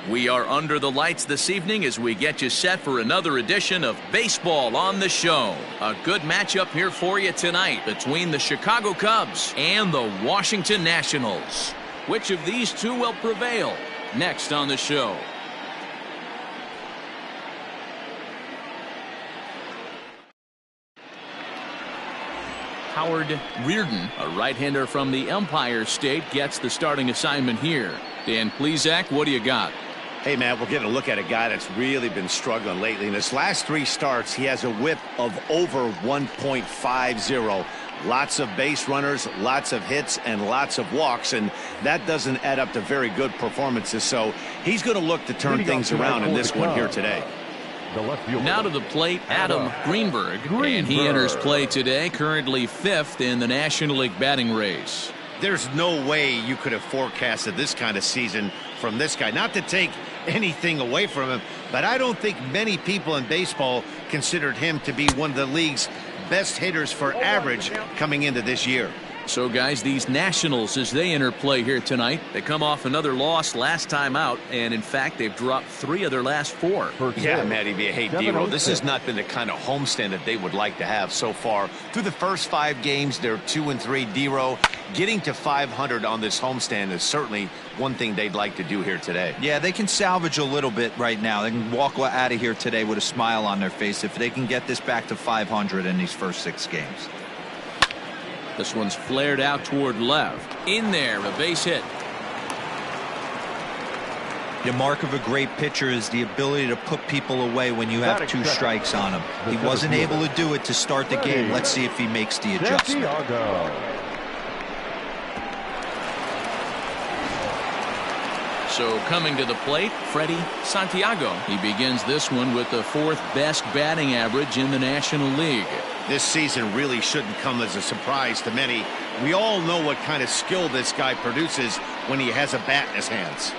We are under the lights this evening as we get you set for another edition of Baseball on the Show. A good matchup here for you tonight between the Chicago Cubs and the Washington Nationals. Which of these two will prevail? Next on the show. Howard Reardon, a right-hander from the Empire State, gets the starting assignment here. Dan Plesac, what do you got? Hey, Matt, we're getting a look at a guy that's really been struggling lately. In his last 3 starts, he has a whip of over 1.50. Lots of base runners, lots of hits, and lots of walks, and that doesn't add up to very good performances. So he's going to look to turn things around in this one here today. Now to the plate, Adam Greenberg, and he enters play today, currently 5th in the National League batting race. There's no way you could have forecasted this kind of season from this guy. Not to take anything away from him, but I don't think many people in baseball considered him to be one of the league's best hitters for average coming into this year. So, guys, these Nationals, as they enter play here tonight, they come off another loss last time out, and in fact, they've dropped 3 of their last 4. Yeah, Matty, hey, D-Row, this has not been the kind of homestand that they would like to have so far. Through the first 5 games, they're 2-3. D-Row, getting to 500 on this homestand is certainly one thing they'd like to do here today. Yeah, they can salvage a little bit right now. They can walk out of here today with a smile on their face if they can get this back to 500 in these first 6 games. This one's flared out toward left. In there, a base hit. The mark of a great pitcher is the ability to put people away when you have 2 strikes on him. He wasn't able to do it to start the game. Let's see if he makes the adjustment. So coming to the plate, Freddie Santiago. He begins this one with the 4th best batting average in the National League. This season really shouldn't come as a surprise to many. We all know what kind of skill this guy produces when he has a bat in his hands.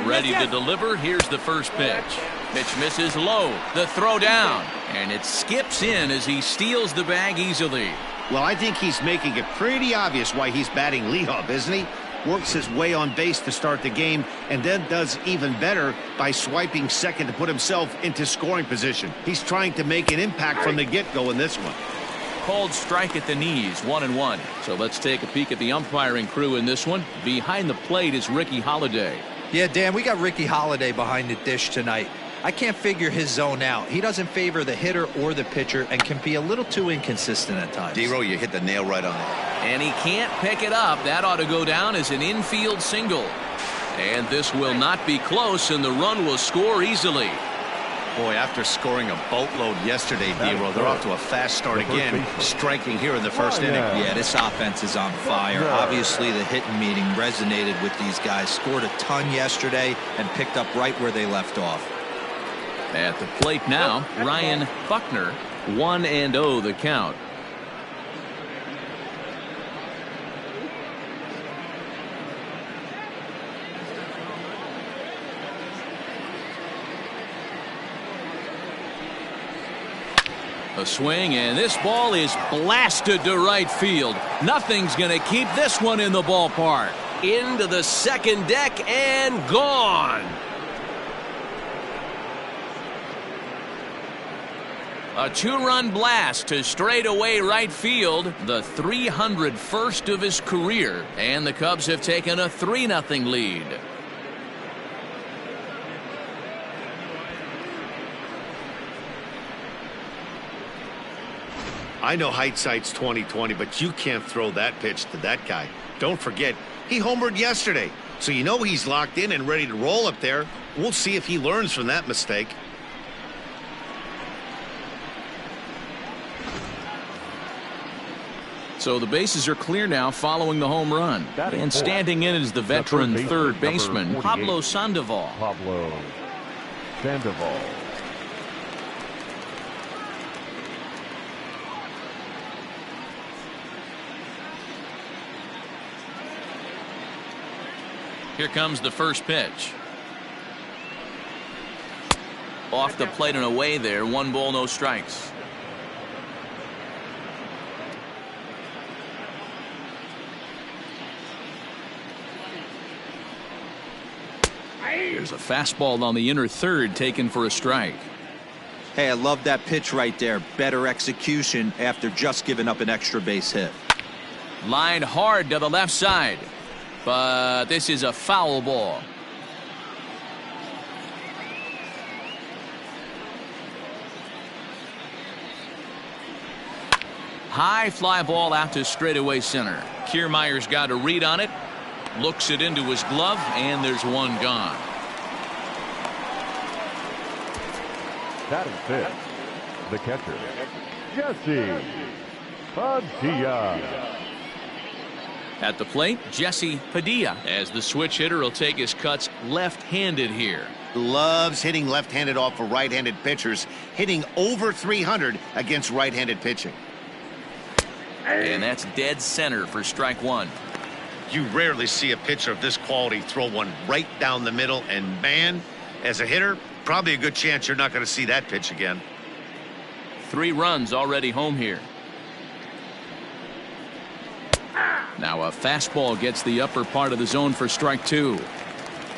Ready to deliver. Here's the first pitch. Pitch misses low. The throw down. And it skips in as he steals the bag easily. Well, I think he's making it pretty obvious why he's batting leadoff, isn't he? Works his way on base to start the game and then does even better by swiping second to put himself into scoring position. He's trying to make an impact from the get-go in this one. Called strike at the knees, 1-1. So let's take a peek at the umpiring crew in this one. Behind the plate is Ricky Holiday. Yeah, Dan, we got Ricky Holiday behind the dish tonight. I can't figure his zone out. He doesn't favor the hitter or the pitcher and can be a little too inconsistent at times. D-Row, you hit the nail right on it. And he can't pick it up. That ought to go down as an infield single. And this will not be close, and the run will score easily. Boy, after scoring a boatload yesterday, D-Row, they're off to a fast start again, striking here in the first inning. Yeah, this offense is on fire. Obviously, the hitting meeting resonated with these guys. Scored a ton yesterday and picked up right where they left off. At the plate now, Ryan Buckner, 1-0 the count. A swing, and this ball is blasted to right field. Nothing's going to keep this one in the ballpark. Into the second deck and gone. A 2-run blast to straightaway right field, the 301st of his career, and the Cubs have taken a 3-0 lead. I know hindsight's 20/20, but you can't throw that pitch to that guy. Don't forget, he homered yesterday, so you know he's locked in and ready to roll up there. We'll see if he learns from that mistake. So the bases are clear now following the home run. And standing in is the veteran third baseman, Pablo Sandoval. Here comes the first pitch. Off the plate and away there. 1 ball, no strikes. There's a fastball on the inner third taken for a strike. Hey, I love that pitch right there. Better execution after just giving up an extra base hit. Lined hard to the left side, but this is a foul ball. High fly ball out to straightaway center. Kiermaier's got a read on it, looks it into his glove, and there's one gone. That is it. The catcher, Jesse Padilla. At the plate, Jesse Padilla, as the switch hitter will take his cuts left-handed here. Loves hitting left-handed off of right-handed pitchers, hitting over 300 against right-handed pitching. And that's dead center for strike one. You rarely see a pitcher of this quality throw one right down the middle, and man, as a hitter, probably a good chance you're not going to see that pitch again. 3 runs already home here. Now a fastball gets the upper part of the zone for strike 2.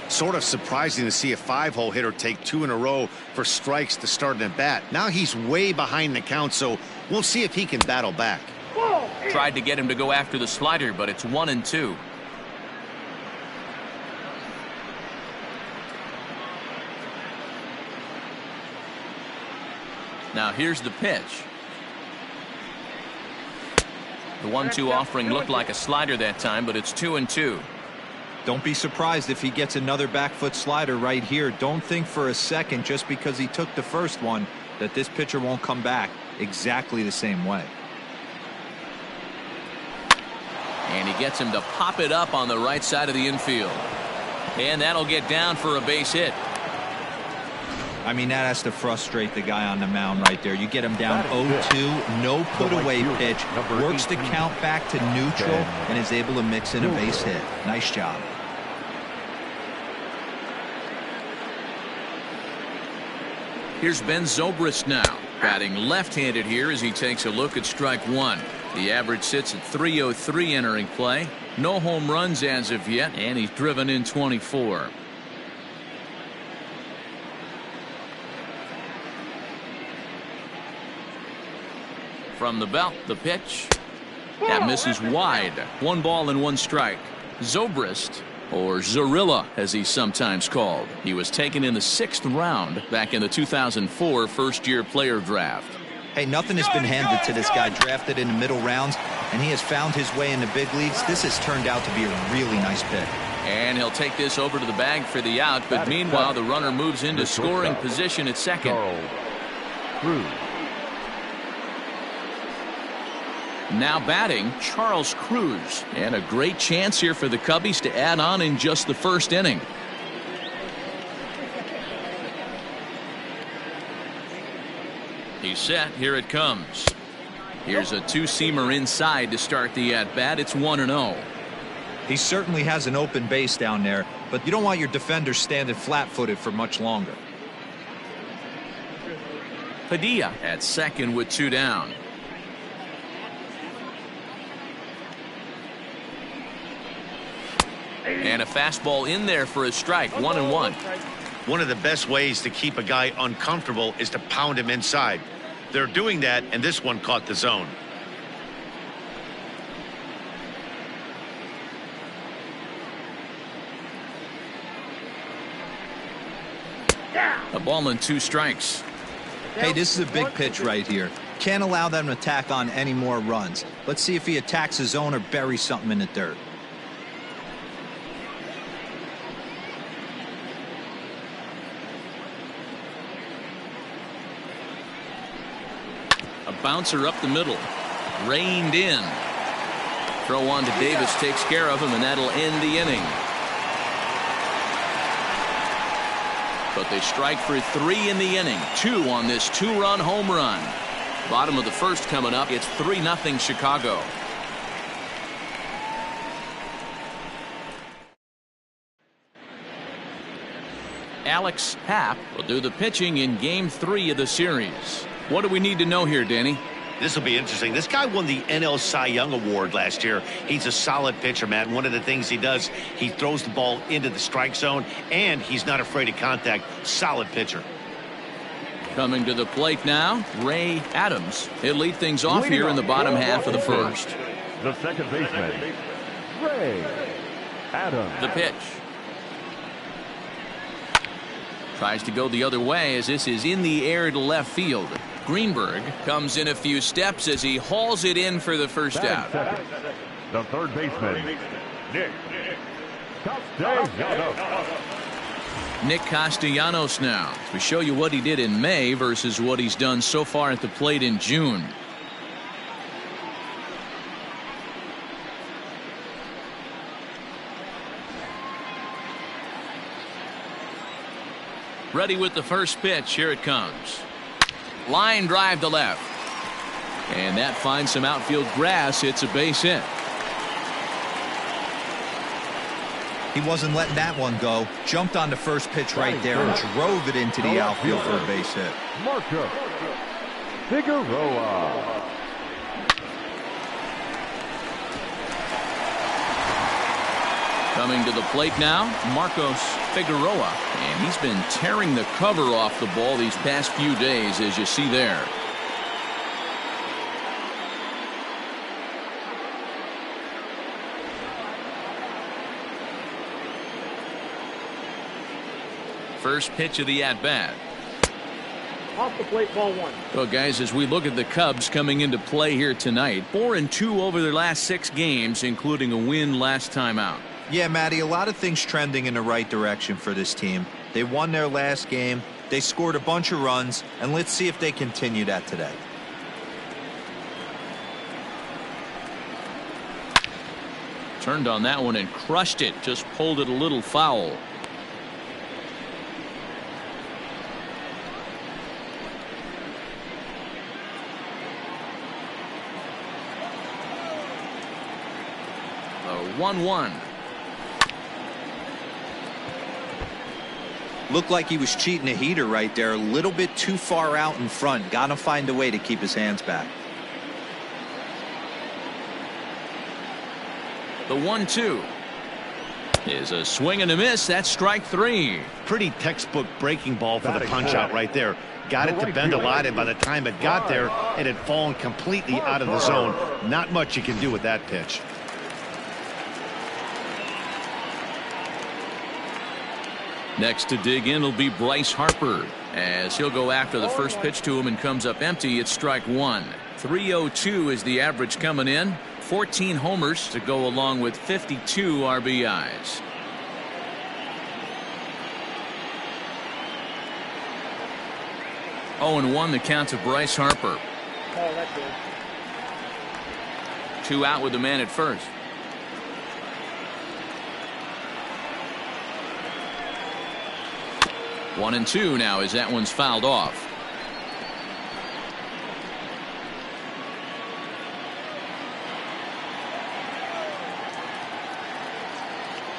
Sort of surprising to see a 5-hole hitter take 2 in a row for strikes to start an at-bat. Now he's way behind the count, so we'll see if he can battle back. Tried to get him to go after the slider, but it's 1-2. Now here's the pitch. The 1-2 offering looked like a slider that time, but it's 2-2. Don't be surprised if he gets another back foot slider right here. Don't think for a second, just because he took the first one, that this pitcher won't come back exactly the same way. And he gets him to pop it up on the right side of the infield. And that'll get down for a base hit. I mean, that has to frustrate the guy on the mound right there. You get him down 0-2, no put-away pitch, works the count back to neutral, and is able to mix in a base hit. Nice job. Here's Ben Zobrist now, batting left-handed here as he takes a look at strike 1. The average sits at .303 entering play. No home runs as of yet, and he's driven in 24. From the belt, the pitch. That misses wide. 1 ball and 1 strike. Zobrist, or Zorilla as he's sometimes called. He was taken in the 6th round back in the 2004 first-year player draft. Hey, nothing has been handed to this guy. Drafted in the middle rounds, and he has found his way in the big leagues. This has turned out to be a really nice pick. And he'll take this over to the bag for the out, but meanwhile the runner moves into scoring position at second. Now batting, Charles Cruz. And a great chance here for the Cubbies to add on in just the first inning. He's set. Here it comes. Here's a 2-seamer inside to start the at-bat. It's 1-0. He certainly has an open base down there, but you don't want your defender standing flat-footed for much longer. Padilla at second with 2 down. And a fastball in there for a strike. 1-1. One of the best ways to keep a guy uncomfortable is to pound him inside. They're doing that, and this one caught the zone. A ball and 2 strikes. Hey, this is a big pitch right here. Can't allow them to tack on any more runs. Let's see if he attacks his zone or buries something in the dirt. A bouncer up the middle. Reined in. Throw on to Davis takes care of him, and that'll end the inning. But they strike for 3 in the inning. 2 on this 2-run home run. Bottom of the first coming up. It's 3-0 Chicago. Alex Happ will do the pitching in Game 3 of the series. What do we need to know here, Danny? This will be interesting. This guy won the NL Cy Young Award last year. He's a solid pitcher, Matt. And one of the things he does, he throws the ball into the strike zone, and he's not afraid of contact. Solid pitcher. Coming to the plate now, Ray Adams. He'll lead things off here in the bottom half of the first. The second baseman, Ray Adams. The pitch. Tries to go the other way as this is in the air to left field. Greenberg comes in a few steps as he hauls it in for the first out. Second, the third baseman, Nick Castellanos. Nick Castellanos now. We show you what he did in May versus what he's done so far at the plate in June. Ready with the first pitch. Here it comes. Line drive to left. And that finds some outfield grass. It's a base hit. He wasn't letting that one go. Jumped on the first pitch right there and drove it into the outfield for a base hit. Marco Figueroa. Coming to the plate now, Marcos Figueroa. And he's been tearing the cover off the ball these past few days, as you see there. First pitch of the at-bat. Off the plate, ball one. Well, guys, as we look at the Cubs coming into play here tonight, 4-2 over their last 6 games, including a win last time out. Yeah, Matty, a lot of things trending in the right direction for this team. They won their last game, they scored a bunch of runs, and let's see if they continue that today. Turned on that one and crushed it, just pulled it a little foul. The 1-1. Looked like he was cheating a heater right there, a little bit too far out in front. Got to find a way to keep his hands back. The 1-2 is a swing and a miss. That's strike 3. Pretty textbook breaking ball for the punch out right there. Got it to bend a lot, and by the time it got there, it had fallen completely out of the zone. Not much you can do with that pitch. Next to dig in will be Bryce Harper, as he'll go after the first pitch to him and comes up empty. It's strike 1. 302 is the average coming in. 14 homers to go along with 52 RBIs. Oh, and 1 the count to Bryce Harper. Oh, that's good. 2 out with the man at first. One and 2 now as that one's fouled off.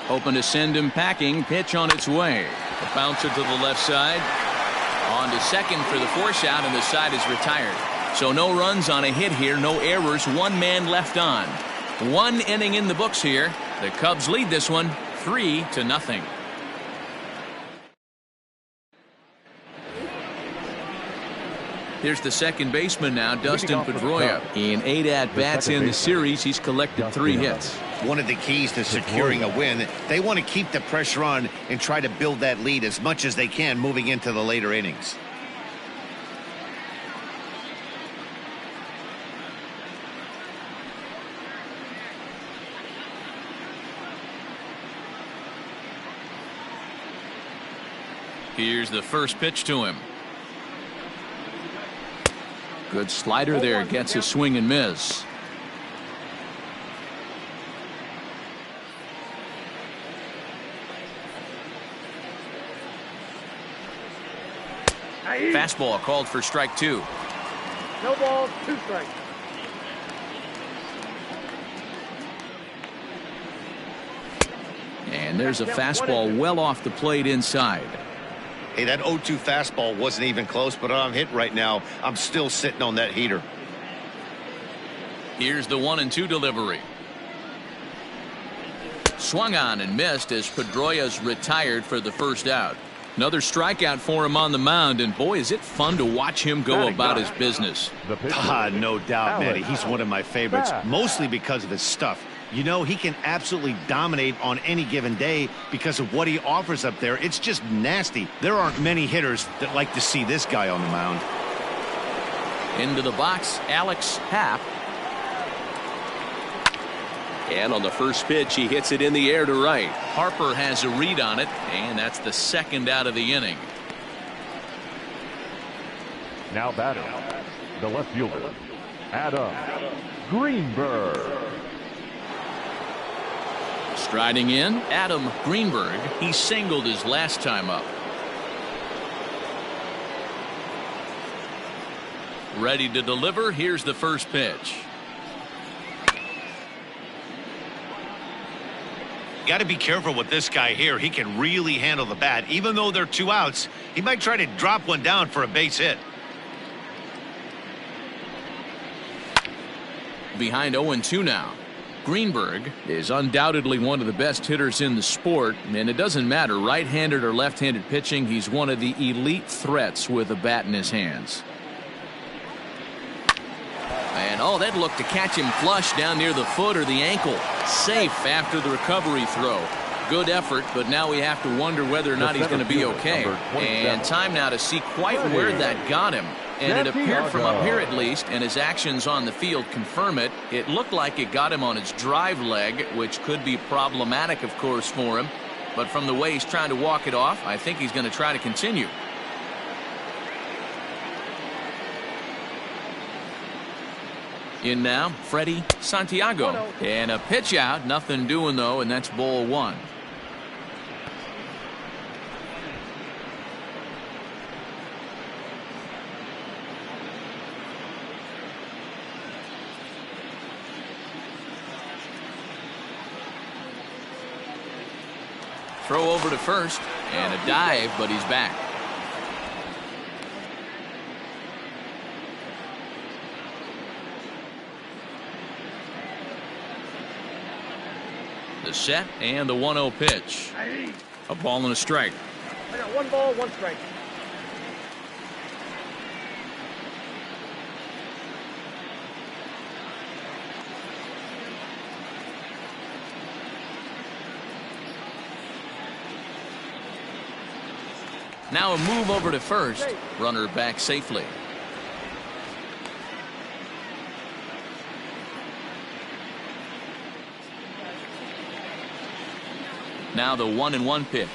Hoping to send him packing. Pitch on its way. A bouncer to the left side. On to second for the force out, and the side is retired. So no runs on a hit here. No errors. 1 man left on. 1 inning in the books here. The Cubs lead this one 3-0. Here's the second baseman now, Dustin Pedroia. In 8 at-bats in the series, he's collected 3 hits. One of the keys to securing a win, they want to keep the pressure on and try to build that lead as much as they can moving into the later innings. Here's the first pitch to him. Good slider there, gets a swing and miss. Fastball called for strike 2. No balls, 2 strikes. And there's a fastball well off the plate inside. Hey, that 0-2 fastball wasn't even close, but I'm hit right now. I'm still sitting on that heater. Here's the 1-2 delivery. Swung on and missed as Pedroia's retired for the first out. Another strikeout for him on the mound, and boy, is it fun to watch him go about his business. No doubt, Matty. He's one of my favorites, mostly because of his stuff. You know, he can absolutely dominate on any given day because of what he offers up there. It's just nasty. There aren't many hitters that like to see this guy on the mound. Into the box, Alex Happ. And on the first pitch, he hits it in the air to right. Harper has a read on it, and that's the second out of the inning. Now batting, the left fielder, Adam Greenberg. Striding in, Adam Greenberg. He singled his last time up. Ready to deliver. Here's the first pitch. Got to be careful with this guy here. He can really handle the bat. Even though they're 2 outs, he might try to drop one down for a base hit. Behind 0-2 now. Greenberg is undoubtedly one of the best hitters in the sport, and it doesn't matter right-handed or left-handed pitching. He's one of the elite threats with a bat in his hands. And oh, that looked to catch him flush down near the foot or the ankle. Safe after the recovery throw. Good effort, but now we have to wonder whether or not he's going to be okay. And time now to see quite where that got him. And it appeared from up here at least, and his actions on the field confirm it. It looked like it got him on his drive leg, which could be problematic, of course, for him. But from the way he's trying to walk it off, I think he's going to try to continue. In now, Freddie Santiago. And a pitch out. Nothing doing, though, and that's ball one. Throw over to first. And a dive, but he's back. The set and the 1-0 pitch. A ball and a strike. I got 1 ball, 1 strike. Now a move over to first. Runner back safely. Now the 1-1 pitch.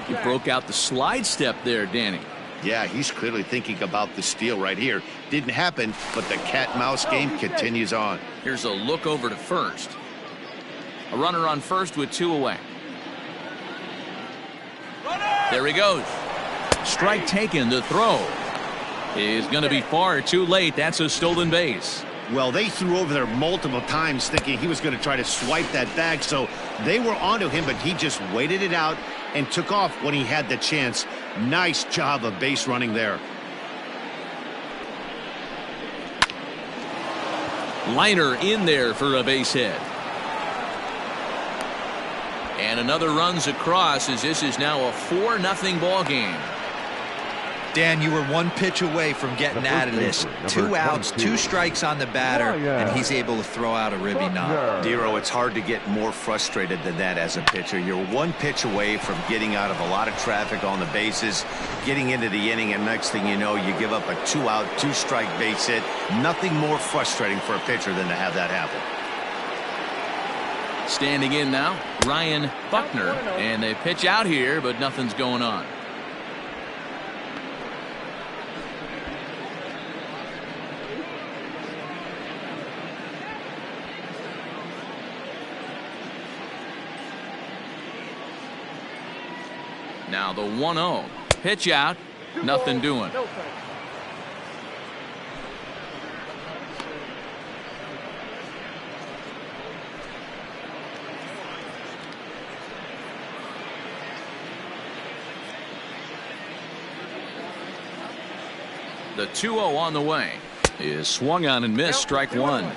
He broke out the slide step there, Danny. Yeah, he's clearly thinking about the steal right here. Didn't happen, but the cat-mouse game continues on. Here's a look over to first. A runner on first with 2 away. There he goes. Strike taken. The throw is going to be far too late. That's a stolen base. Well, they threw over there multiple times thinking he was going to try to swipe that bag, so they were onto him, but he just waited it out and took off when he had the chance. Nice job of base running there. Liner in there for a base hit. And another runs across as this is now a 4-0 ball game. Dan, you were 1 pitch away from getting out of this. 2 outs, 2 strikes on the batter, and he's able to throw out a ribby knob. Dero, it's hard to get more frustrated than that as a pitcher. You're 1 pitch away from getting out of a lot of traffic on the bases, getting into the inning, and next thing you know, you give up a 2-out, 2-strike base hit. Nothing more frustrating for a pitcher than to have that happen. Standing in now, Ryan Buckner, and they pitch out here, but nothing's going on. Now the 1-0 pitch out, nothing doing. The 2-0 on the way. is swung on and missed. Strike one.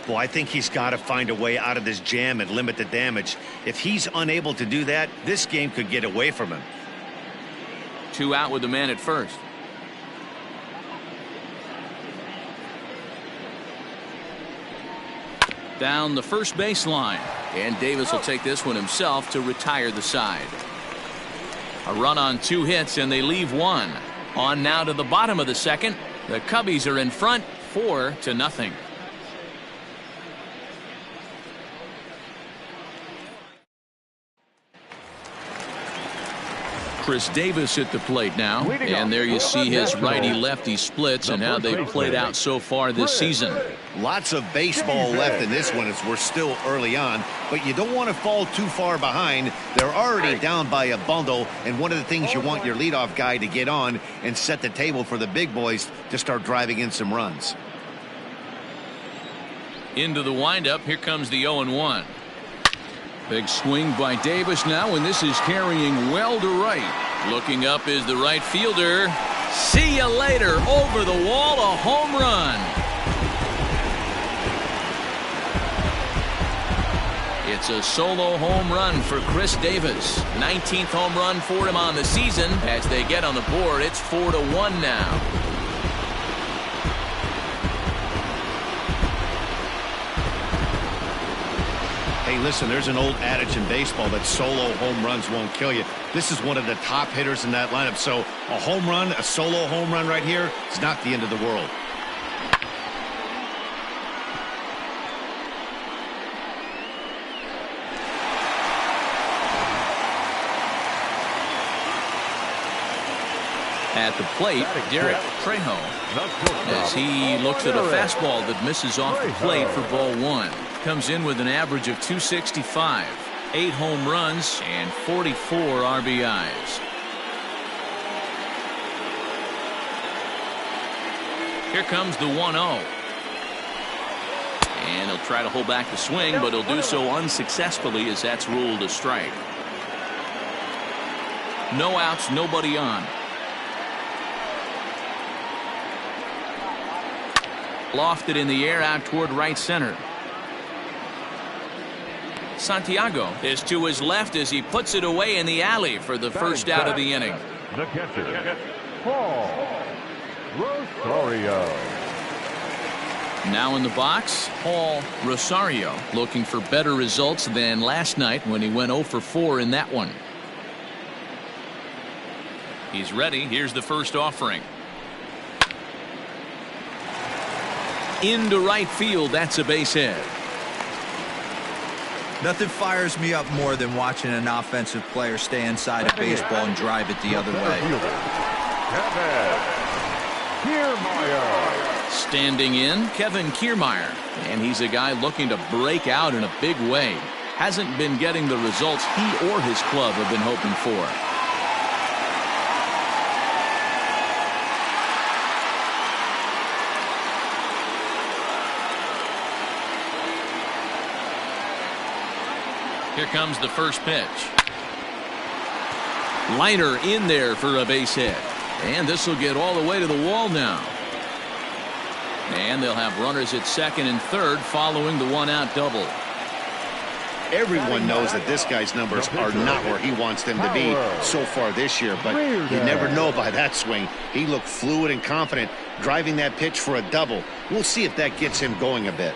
Well, I think he's got to find a way out of this jam and limit the damage. If he's unable to do that, this game could get away from him. 2 out with the man at first. Down the first baseline, and Davis will take this one himself to retire the side. A run on 2 hits, and they leave 1. On now to the bottom of the second. The Cubbies are in front 4-0. Chris Davis at the plate now, and there you see his righty-lefty splits and how they've played out so far this season. Lots of baseball left in this one as we're still early on, but you don't want to fall too far behind. They're already down by a bundle, and one of the things you want your leadoff guy to get on and set the table for the big boys to start driving in some runs. Into the windup, here comes the 0-1. Big swing by Davis now, and this is carrying well to right. Looking up is the right fielder. See you later. Over the wall, a home run. It's a solo home run for Chris Davis. 19th home run for him on the season. As they get on the board, it's 4-1 now. Hey, listen, there's an old adage in baseball that solo home runs won't kill you. This is one of the top hitters in that lineup. So a home run, a solo home run right here, is not the end of the world. At the plate, Derek Trejo, as he looks at a fastball that misses off the plate for ball 1. Comes in with an average of 265, 8 home runs, and 44 RBIs. Here comes the 1-0. And he'll try to hold back the swing, but he'll do so unsuccessfully as that's ruled a strike. No outs, nobody on. Lofted in the air out toward right center. Santiago is to his left as he puts it away in the alley for the first out of the inning. The catcher, Paul Rosario. Now in the box, Paul Rosario, looking for better results than last night when he went 0 for 4 in that one. He's ready. Here's the first offering. Into right field. That's a base hit. Nothing fires me up more than watching an offensive player stay inside a baseball and drive it the other way. Standing in, Kevin Kiermaier, and he's a guy looking to break out in a big way. Hasn't been getting the results he or his club have been hoping for. Here comes the first pitch. Liner in there for a base hit. And this will get all the way to the wall now. And they'll have runners at second and third following the 1-out double. Everyone knows that this guy's numbers are not where he wants them to be so far this year, but you never know by that swing. He looked fluid and confident driving that pitch for a double. We'll see if that gets him going a bit.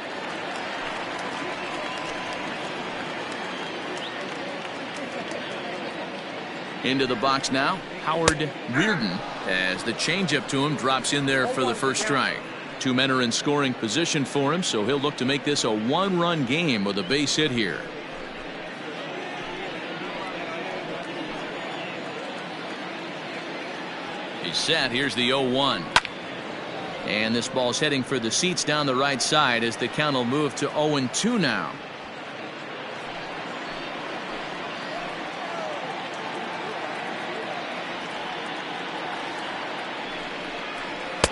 Into the box now, Howard Reardon, as the changeup to him drops in there for the first strike. 2 men are in scoring position for him, so he'll look to make this a 1-run game with a base hit here. He's set. Here's the 0-1. And this ball's heading for the seats down the right side as the count will move to 0-2 now.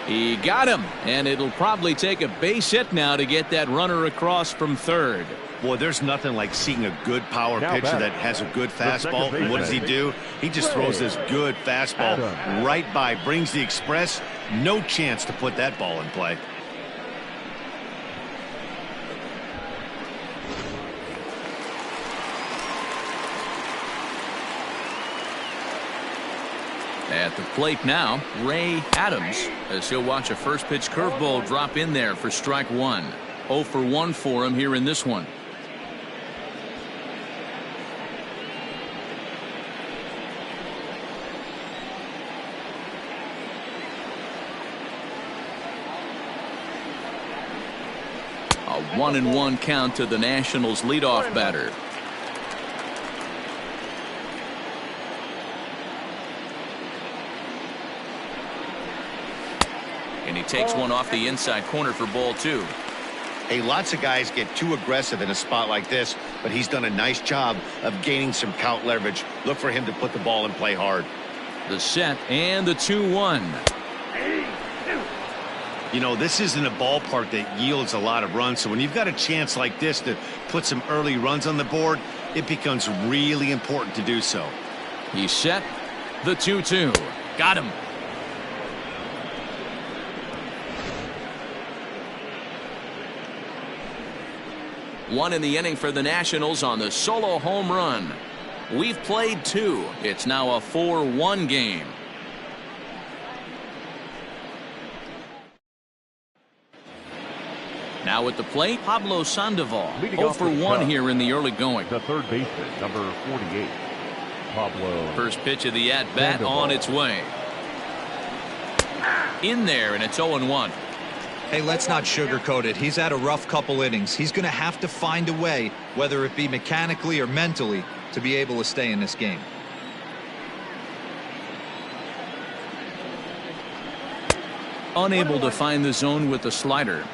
He got him, and it'll probably take a base hit now to get that runner across from third. Boy, there's nothing like seeing a good power pitcher that has a good fastball. And what does he do? He just throws this good fastball right by, brings the express. No chance to put that ball in play. At the plate now, Ray Adams, as he'll watch a first pitch curveball drop in there for strike one. 0 for 1 for him here in this one. A 1-1 count to the Nationals leadoff batter. And he takes one off the inside corner for ball two. Hey, lots of guys get too aggressive in a spot like this, but he's done a nice job of gaining some count leverage. Look for him to put the ball in play hard. The set and the 2-1. You know, this isn't a ballpark that yields a lot of runs, so when you've got a chance like this to put some early runs on the board, it becomes really important to do so. He's set. The 2-2. Got him. One in the inning for the Nationals on the solo home run. We've played two. It's now a 4-1 game. Now at the plate, Pablo Sandoval. 0 for 1 here in the early going. The third baseman, number 48, Pablo. First pitch of the at-bat on its way. In there, and it's 0-1. Hey, let's not sugarcoat it. He's had a rough couple innings. He's going to have to find a way, whether it be mechanically or mentally, to be able to stay in this game. Unable to find the zone with the slider.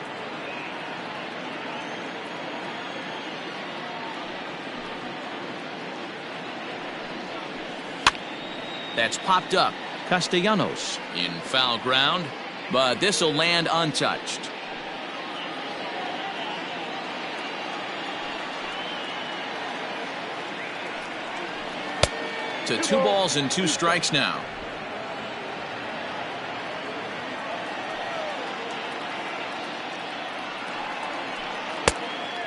That's popped up. Castellanos in foul ground, but this will land untouched. To 2 balls and 2 strikes now.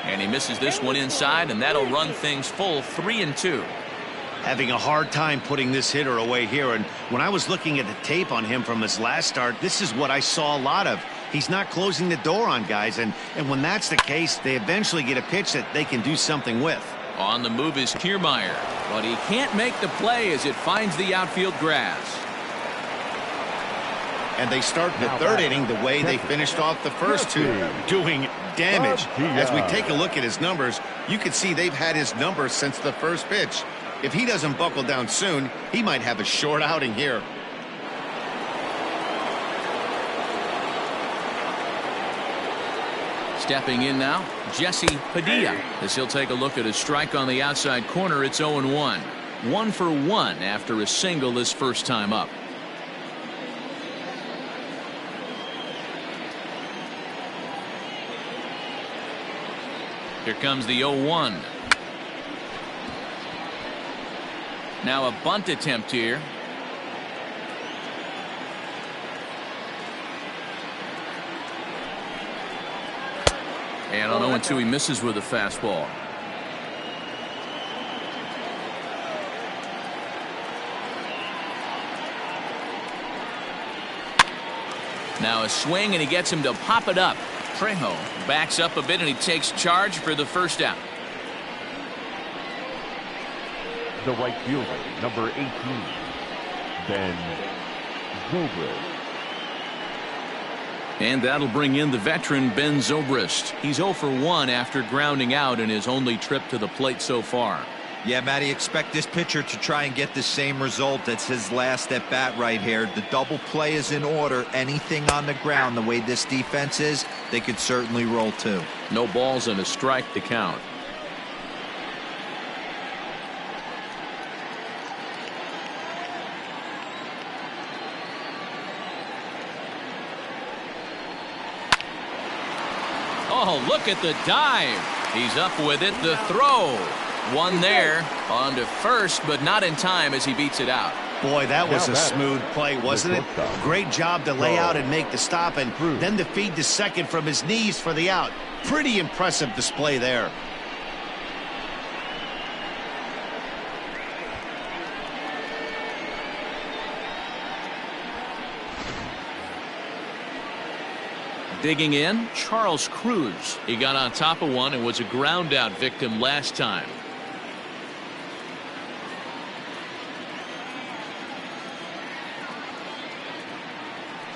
And he misses this one inside, and that'll run things full 3-2. Having a hard time putting this hitter away here, and when I was looking at the tape on him from his last start, this is what I saw a lot of. He's not closing the door on guys, and when that's the case, they eventually get a pitch that they can do something with. On the move is Kiermaier, but he can't make the play as it finds the outfield grass. And they start the third inning the way they finished off the first two, doing damage. As we take a look at his numbers, you can see they've had his numbers since the first pitch. If he doesn't buckle down soon, he might have a short outing here. Stepping in now, Jesse Padilla, as he'll take a look at a strike on the outside corner. It's 0-1. 1 for 1 after a single his first time up. Here comes the 0-1. Now a bunt attempt here. And on 0-2 he misses with a fastball. Now a swing, and he gets him to pop it up. Trejo backs up a bit, and he takes charge for the first out. The right fielder, number 18, Ben Zobrist. And that'll bring in the veteran Ben Zobrist. He's 0 for 1 after grounding out in his only trip to the plate so far. Yeah, Matty, expect this pitcher to try and get the same result. That's his last at bat right here. The double play is in order. Anything on the ground, the way this defense is, they could certainly roll too. No balls and a strike to count. Oh, look at the dive. He's up with it. The throw. One there on to first, but not in time as he beats it out. Boy, that was a smooth play, wasn't it? Great job to lay out and make the stop, and then to feed to second from his knees for the out. Pretty impressive display there. Digging in, Charles Cruz. He got on top of one and was a ground out victim last time.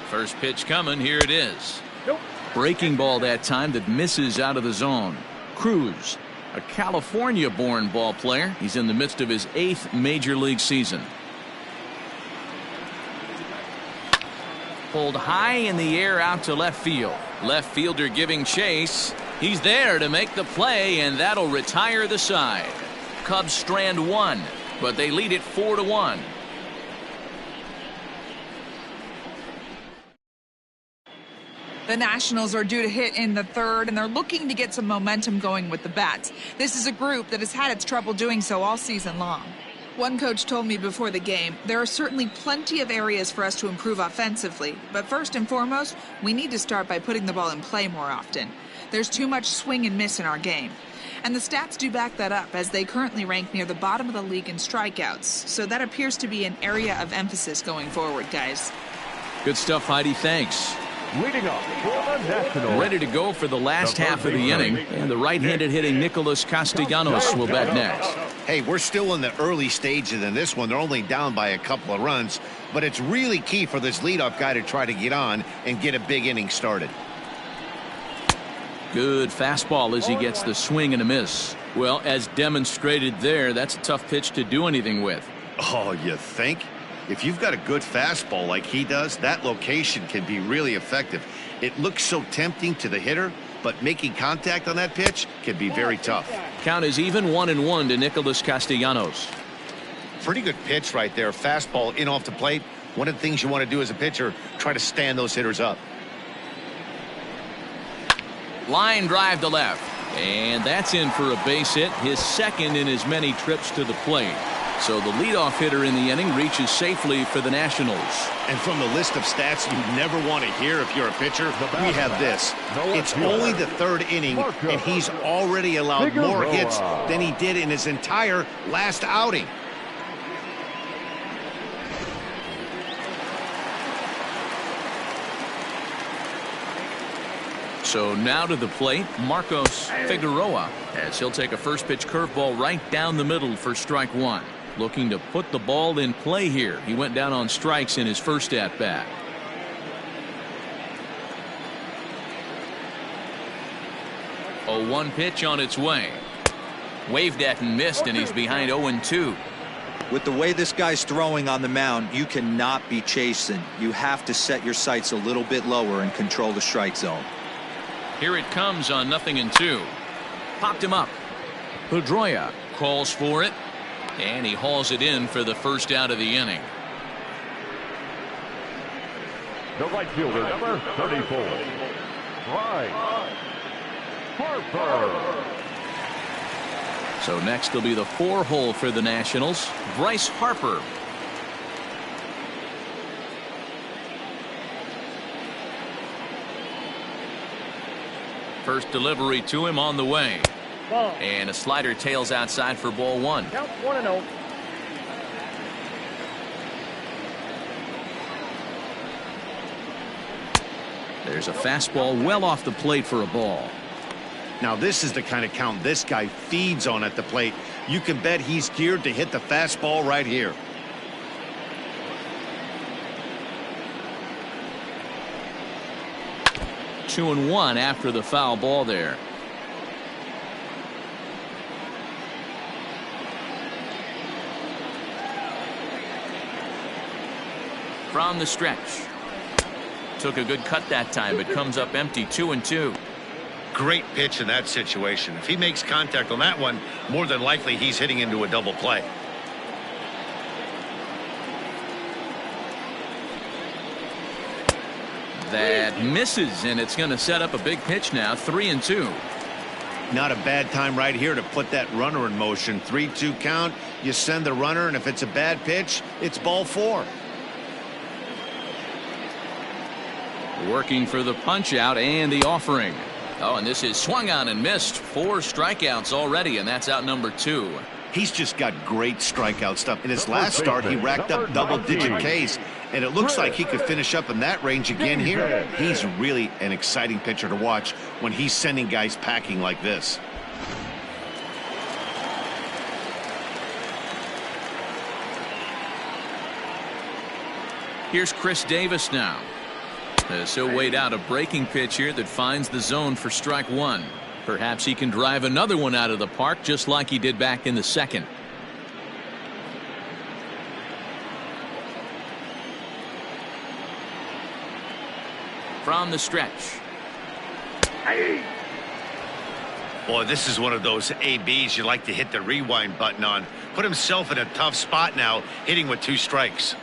First pitch coming. Here it is. Nope. Breaking ball that time that misses out of the zone. Cruz, a California-born ball player. He's in the midst of his 8th major league season. Pulled high in the air out to left field. Left fielder giving chase. He's there to make the play, and that'll retire the side. Cubs strand one, but they lead it 4-1. The Nationals are due to hit in the 3rd, and they're looking to get some momentum going with the bats. This is a group that has had its trouble doing so all season long. One coach told me before the game, there are certainly plenty of areas for us to improve offensively, but first and foremost, we need to start by putting the ball in play more often. There's too much swing and miss in our game. And the stats do back that up, as they currently rank near the bottom of the league in strikeouts, so that appears to be an area of emphasis going forward, guys. Good stuff, Heidi. Thanks. Leading up for the Nationals. Ready to go for the last half of the inning, and the right-handed hitting Nicholas Castellanos will bat next. Hey, we're still in the early stages in this one. They're only down by a couple of runs, but it's really key for this leadoff guy to try to get on and get a big inning started. Good fastball as he gets the swing and a miss. Well, as demonstrated there, that's a tough pitch to do anything with. Oh, you think? If you've got a good fastball like he does, that location can be really effective. It looks so tempting to the hitter, but making contact on that pitch can be very tough. Count is even 1-1 to Nicholas Castellanos. Pretty good pitch right there. Fastball in off the plate. One of the things you want to do as a pitcher, try to stand those hitters up. Line drive to left, and that's in for a base hit, his 2nd in as many trips to the plate. So the leadoff hitter in the inning reaches safely for the Nationals. And from the list of stats you never want to hear if you're a pitcher, we have this. It's only the 3rd inning, and he's already allowed more hits than he did in his entire last outing. So now to the plate, Marcos Figueroa, as he'll take a first pitch curveball right down the middle for strike 1. Looking to put the ball in play here. He went down on strikes in his first at bat. A 1 pitch on its way. Waved at and missed, and he's behind 0-2. With the way this guy's throwing on the mound, you cannot be chasing. You have to set your sights a little bit lower and control the strike zone. Here it comes on 0-2. Popped him up. Pedroia calls for it, and he hauls it in for the first out of the inning. The right fielder, number 34. Bryce Harper. So next will be the 4-hole for the Nationals, Bryce Harper. First delivery to him on the way. Ball. And a slider tails outside for ball 1. Count 1-0. There's a fastball well off the plate for a ball. Now this is the kind of count this guy feeds on at the plate. You can bet he's geared to hit the fastball right here. Two and one after the foul ball there. From the stretch. Took a good cut that time, but comes up empty. 2-2. Great pitch in that situation. If he makes contact on that one, more than likely he's hitting into a double play. That misses, and it's going to set up a big pitch now. 3-2. Not a bad time right here to put that runner in motion. 3-2 count. You send the runner, and if it's a bad pitch, it's ball 4. Working for the punch out and the offering. Oh, and this is swung on and missed. 4 strikeouts already, and that's out number 2. He's just got great strikeout stuff. In his last start, he racked up double-digit Ks, and it looks like he could finish up in that range again here. He's really an exciting pitcher to watch when he's sending guys packing like this. Here's Chris Davis now. As he'll wait out a breaking pitch here that finds the zone for strike one. Perhaps he can drive another one out of the park just like he did back in the second. From the stretch. Boy, this is one of those ABs you like to hit the rewind button on. Put himself in a tough spot now, hitting with 2 strikes.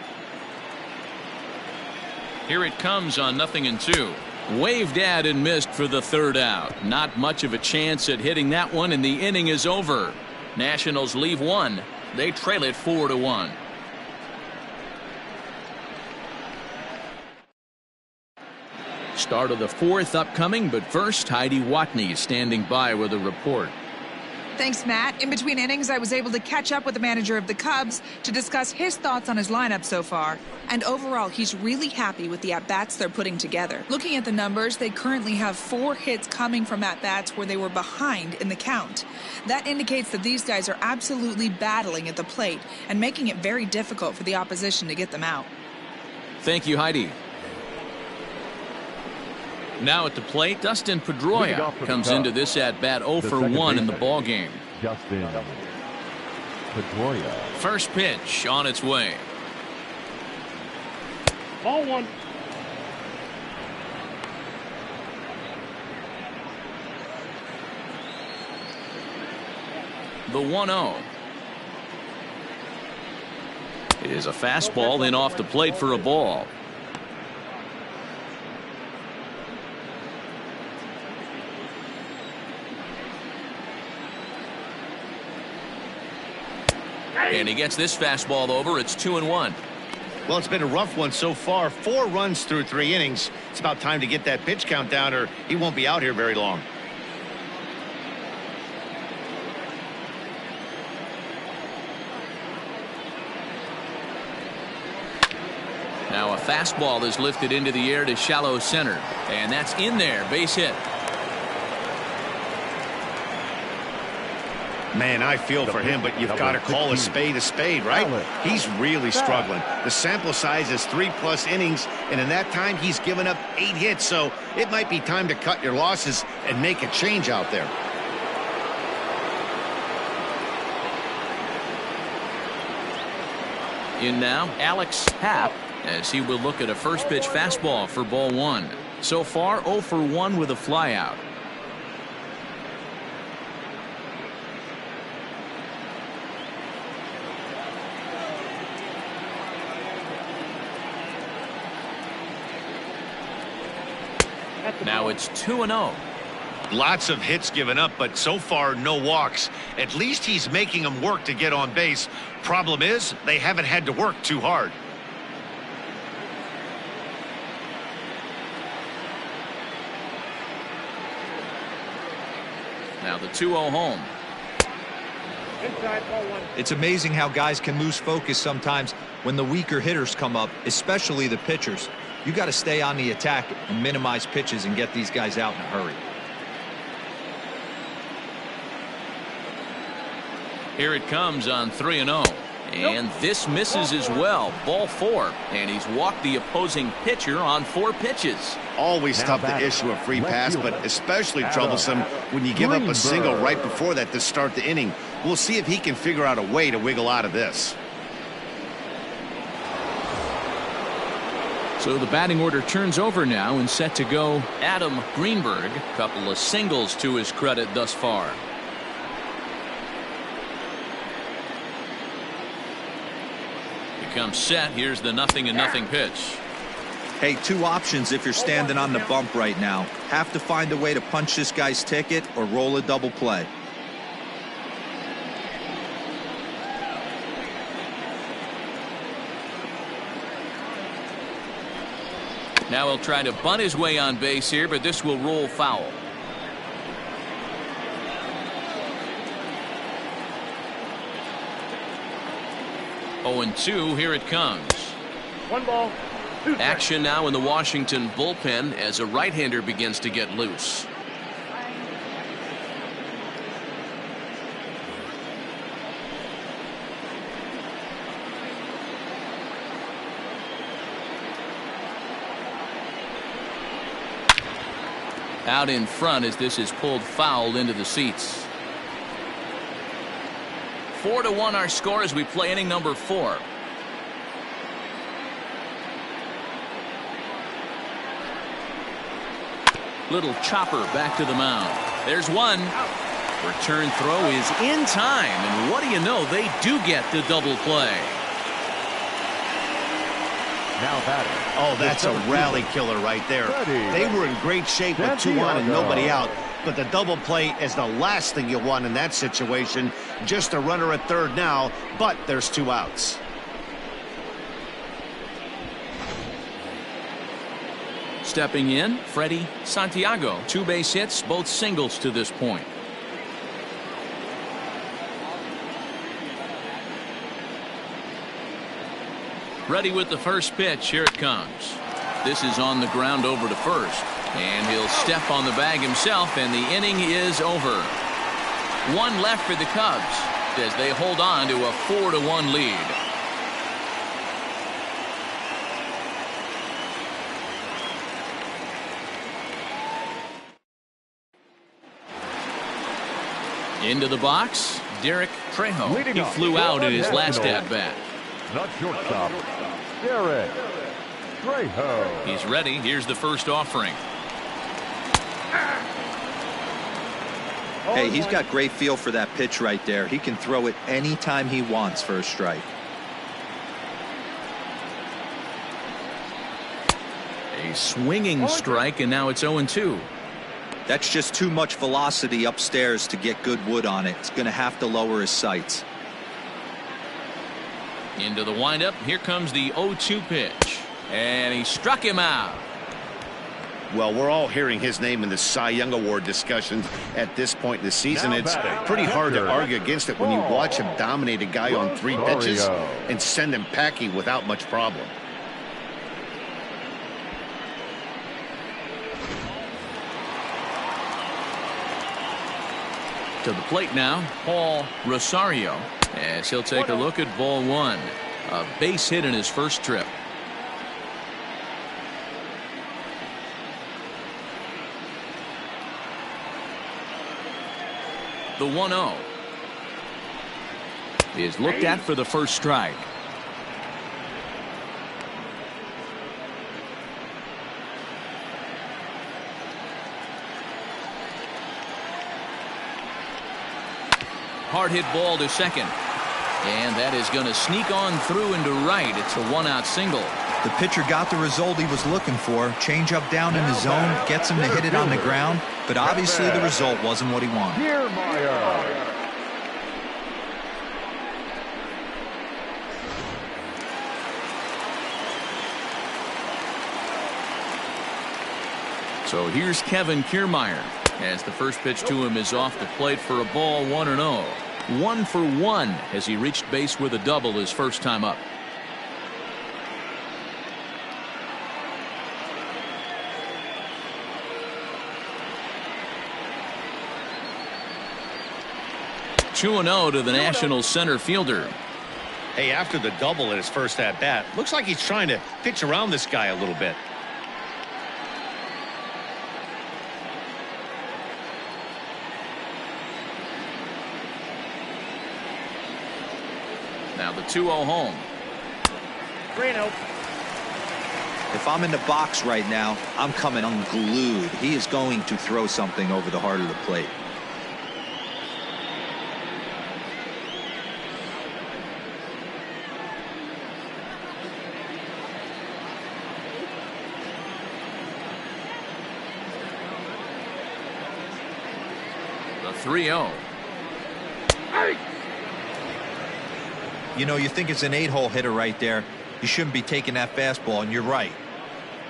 Here it comes on 0-2. Waved at and missed for the third out. Not much of a chance at hitting that one, and the inning is over. Nationals leave one. They trail it 4-1. Start of the fourth upcoming, but first, Heidi Watney is standing by with a report. Thanks, Matt. In between innings, I was able to catch up with the manager of the Cubs to discuss his thoughts on his lineup so far. And overall, he's really happy with the at-bats they're putting together. Looking at the numbers, they currently have 4 hits coming from at-bats where they were behind in the count. That indicates that these guys are absolutely battling at the plate and making it very difficult for the opposition to get them out. Thank you, Heidi. Now at the plate, Dustin Pedroia comes into this at-bat 0 for 1 in the ballgame. Dustin Pedroia. First pitch on its way. Ball 1. The 1-0. It is a fastball in off the plate for a ball. And he gets this fastball over. It's 2-1. Well, it's been a rough one so far. 4 runs through 3 innings. It's about time to get that pitch count down, or he won't be out here very long. Now a fastball is lifted into the air to shallow center. And that's in there. Base hit. Man, I feel for him, but you've got to call a spade, right? He's really struggling. The sample size is 3+ innings, and in that time, he's given up 8 hits, so it might be time to cut your losses and make a change out there. In now, Alex Happ, as he will look at a first pitch fastball for ball 1. So far, 0 for 1 with a flyout. Now it's 2-0. Lots of hits given up, but so far no walks. At least he's making them work to get on base. Problem is, they haven't had to work too hard. Now the 2-0 home. Inside, ball 1. It's amazing how guys can lose focus sometimes when the weaker hitters come up, especially the pitchers. You got to stay on the attack and minimize pitches and get these guys out in a hurry. Here it comes on 3-0. And this misses as well. Ball 4. And he's walked the opposing pitcher on 4 pitches. Always tough to issue a free pass, but especially troublesome when you give up a single right before that to start the inning. We'll see if he can figure out a way to wiggle out of this. So the batting order turns over now and set to go Adam Greenberg. Couple of singles to his credit thus far. Becomes set. Here's the 0-0 pitch. Hey, 2 options if you're standing on the bump right now. Have to find a way to punch this guy's ticket or roll a double play. Now he'll try to bunt his way on base here, but this will roll foul. Oh, and 2, here it comes. 1 ball, 2 strikes. Action now in the Washington bullpen as a right-hander begins to get loose. Out in front as this is pulled foul into the seats. 4-1 our score as we play inning number 4. Little chopper back to the mound. There's one. Return throw is in time, and what do you know, they do get the double play. Now batting. Oh, that's a rally killer right there. They were in great shape with 2 on and nobody out. But the double play is the last thing you want in that situation. Just a runner at third now, but there's 2 outs. Stepping in, Freddie Santiago. 2 base hits, both singles to this point. Ready with the first pitch. Here it comes. This is on the ground over to first. And he'll step on the bag himself, and the inning is over. 1 left for the Cubs as they hold on to a 4-1 lead. Into the box, Derek Trejo. He flew out in his last at-bat. Not shortstop, Derek Trejo. He's ready. Here's the first offering. Hey, he's got great feel for that pitch right there. He can throw it anytime he wants for a strike. A swinging strike, and now it's 0-2. That's just too much velocity upstairs to get good wood on it. It's going to have to lower his sights. Into the windup. Here comes the 0-2 pitch. And he struck him out. Well, we're all hearing his name in the Cy Young Award discussions at this point in the season. It's pretty hard to argue against it when you watch him dominate a guy on 3 pitches and send him packing without much problem. To the plate now, Paul Rosario, as he'll take a look at ball 1. A base hit in his first trip. The 1-0 is looked at for the first strike. Hard hit ball to second. And that is going to sneak on through into right. It's a 1-out single. The pitcher got the result he was looking for. Change up down in the zone, gets him to hit it on the ground, but obviously the result wasn't what he wanted. So here's Kevin Kiermaier as the first pitch to him is off the plate for a ball 1-0. 1 for 1 as he reached base with a double his first time up. Two 2-0 to the Nationals center fielder. Hey, after the double in his first at bat, looks like he's trying to pitch around this guy a little bit. Now the 2-0 home. 3-0. If I'm in the box right now, I'm coming unglued. He is going to throw something over the heart of the plate. The 3-0. You know, you think it's an 8-hole hitter right there. You shouldn't be taking that fastball, and you're right.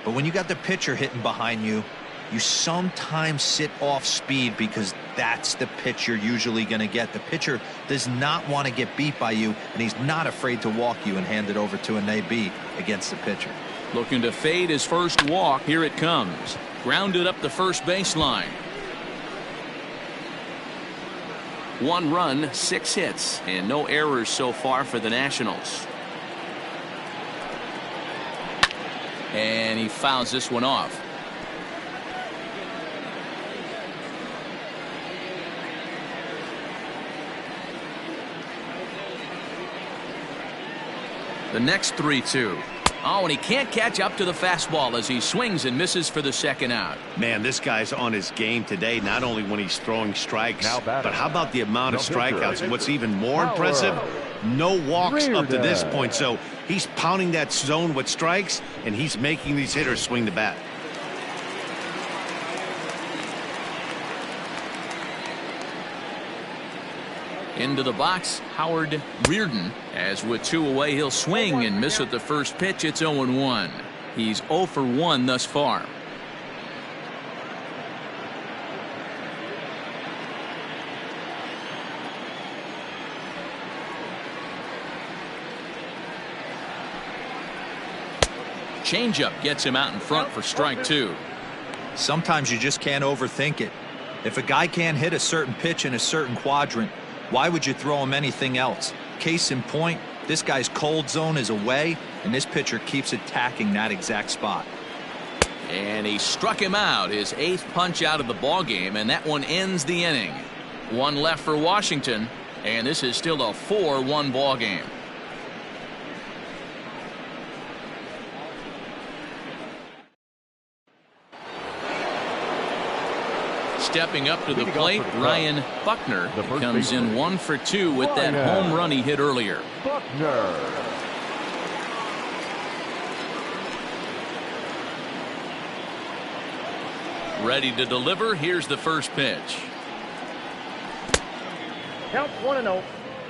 But when you got the pitcher hitting behind you, you sometimes sit off speed because that's the pitch you're usually going to get. The pitcher does not want to get beat by you, and he's not afraid to walk you and hand it over to an AB against the pitcher. Looking to fade his first walk. Here it comes. Grounded up the first baseline. 1 run, 6 hits, and no errors so far for the Nationals. And he fouls this one off. The next 3-2. Oh, and he can't catch up to the fastball as he swings and misses for the second out. Man, this guy's on his game today, not only when he's throwing strikes, but how about the amount of strikeouts? And what's even more impressive, no walks up to this point. So he's pounding that zone with strikes, and he's making these hitters swing the bat. Into the box, Howard Reardon. As with 2 away, he'll swing and miss at the first pitch. It's 0-1. He's 0 for 1 thus far. Changeup gets him out in front for strike 2. Sometimes you just can't overthink it. If a guy can't hit a certain pitch in a certain quadrant, why would you throw him anything else? Case in point, this guy's cold zone is away, and this pitcher keeps attacking that exact spot. And he struck him out, his 8th punch out of the ball game, and that one ends the inning. 1 left for Washington, and this is still a 4-1 ball game. Stepping up to the plate, Ryan Buckner comes in 1 for 2 with that home run he hit earlier. Buckner. Ready to deliver. Here's the first pitch. Count 1-0.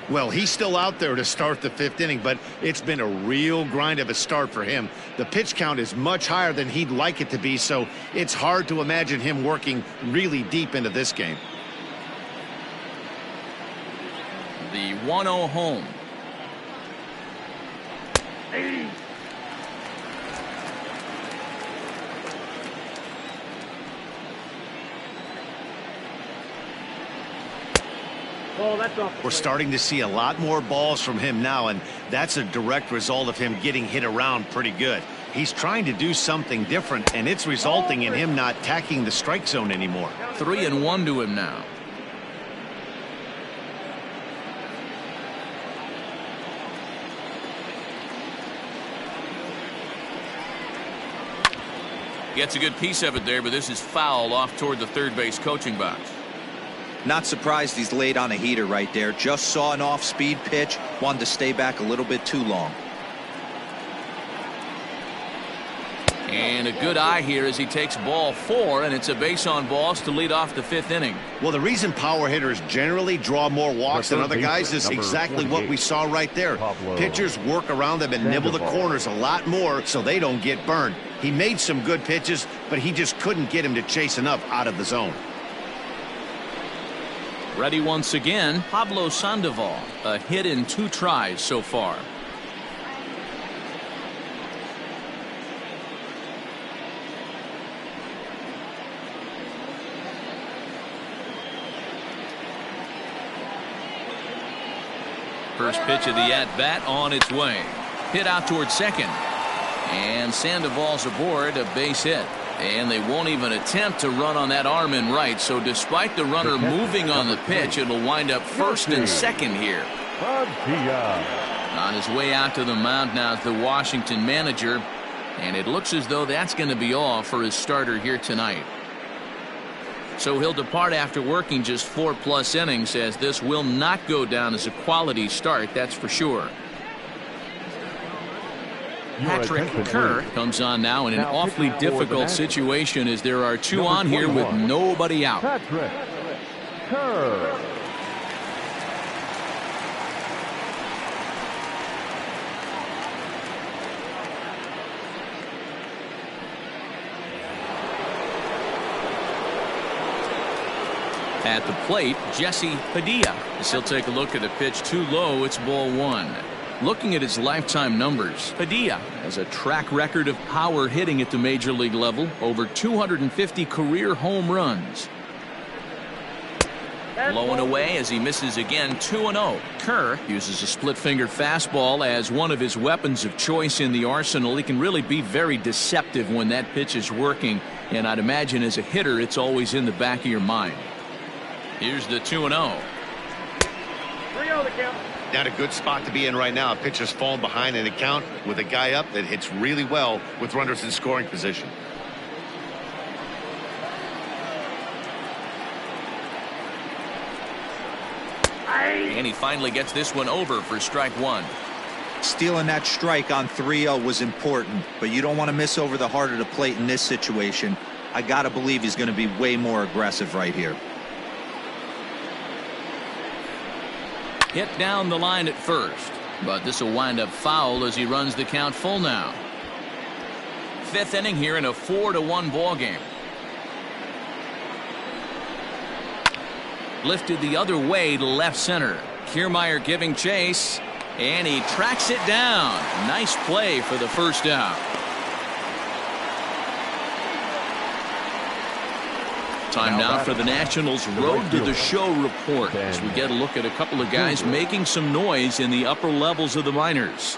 Well, he's still out there to start the 5th inning, but it's been a real grind of a start for him. The pitch count is much higher than he'd like it to be, so it's hard to imagine him working really deep into this game. The 1-0 home. 80. Oh, that's off. We're starting to see a lot more balls from him now, and that's a direct result of him getting hit around pretty good. He's trying to do something different, and it's resulting in him not attacking the strike zone anymore. 3-1 to him now. Gets a good piece of it there, but this is foul off toward the third base coaching box. Not surprised he's laid on a heater right there. Just saw an off-speed pitch, wanted to stay back a little bit too long. And a good eye here as he takes ball 4, and it's a base on balls to lead off the 5th inning. Well, the reason power hitters generally draw more walks than other guys is exactly what we saw right there. Pitchers work around them and nibble the corners a lot more so they don't get burned. He made some good pitches, but he just couldn't get him to chase enough out of the zone. Ready once again, Pablo Sandoval. A hit in 2 tries so far. First pitch of the at-bat on its way. Hit out towards second. And Sandoval's aboard, a base hit. And they won't even attempt to run on that arm in right. So despite the runner moving on the pitch, it'll wind up first and second here. On his way out to the mound now is the Washington manager. And it looks as though that's going to be all for his starter here tonight. So he'll depart after working just 4+ innings, as this will not go down as a quality start, that's for sure. Patrick Kerr comes on now in an awfully difficult situation as there are 2 on here with nobody out. Patrick Kerr. At the plate, Jesse Padilla. As he'll take a look at a pitch too low, it's ball one. Looking at his lifetime numbers, Padilla has a track record of power hitting at the major league level, over 250 career home runs. Low and away as he misses again, 2-0. Kerr uses a split-fingered fastball as one of his weapons of choice in the arsenal. He can really be very deceptive when that pitch is working, and I'd imagine as a hitter it's always in the back of your mind. Here's the 2-0. 3-0 the count. Not a good spot to be in right now. A pitcher's falling behind in the count with a guy up that hits really well with runners in scoring position. And he finally gets this one over for strike one. Stealing that strike on 3-0 was important, but you don't want to miss over the heart of the plate in this situation. I got to believe he's going to be way more aggressive right here. Hit down the line at first, but this will wind up foul as he runs the count full now. Fifth inning here in a 4-1 ball game. Lifted the other way to left center. Kiermaier giving chase, and he tracks it down. Nice play for the first out. Time now for the Nationals' Road to the Show report as we get a look at a couple of guys making some noise in the upper levels of the minors.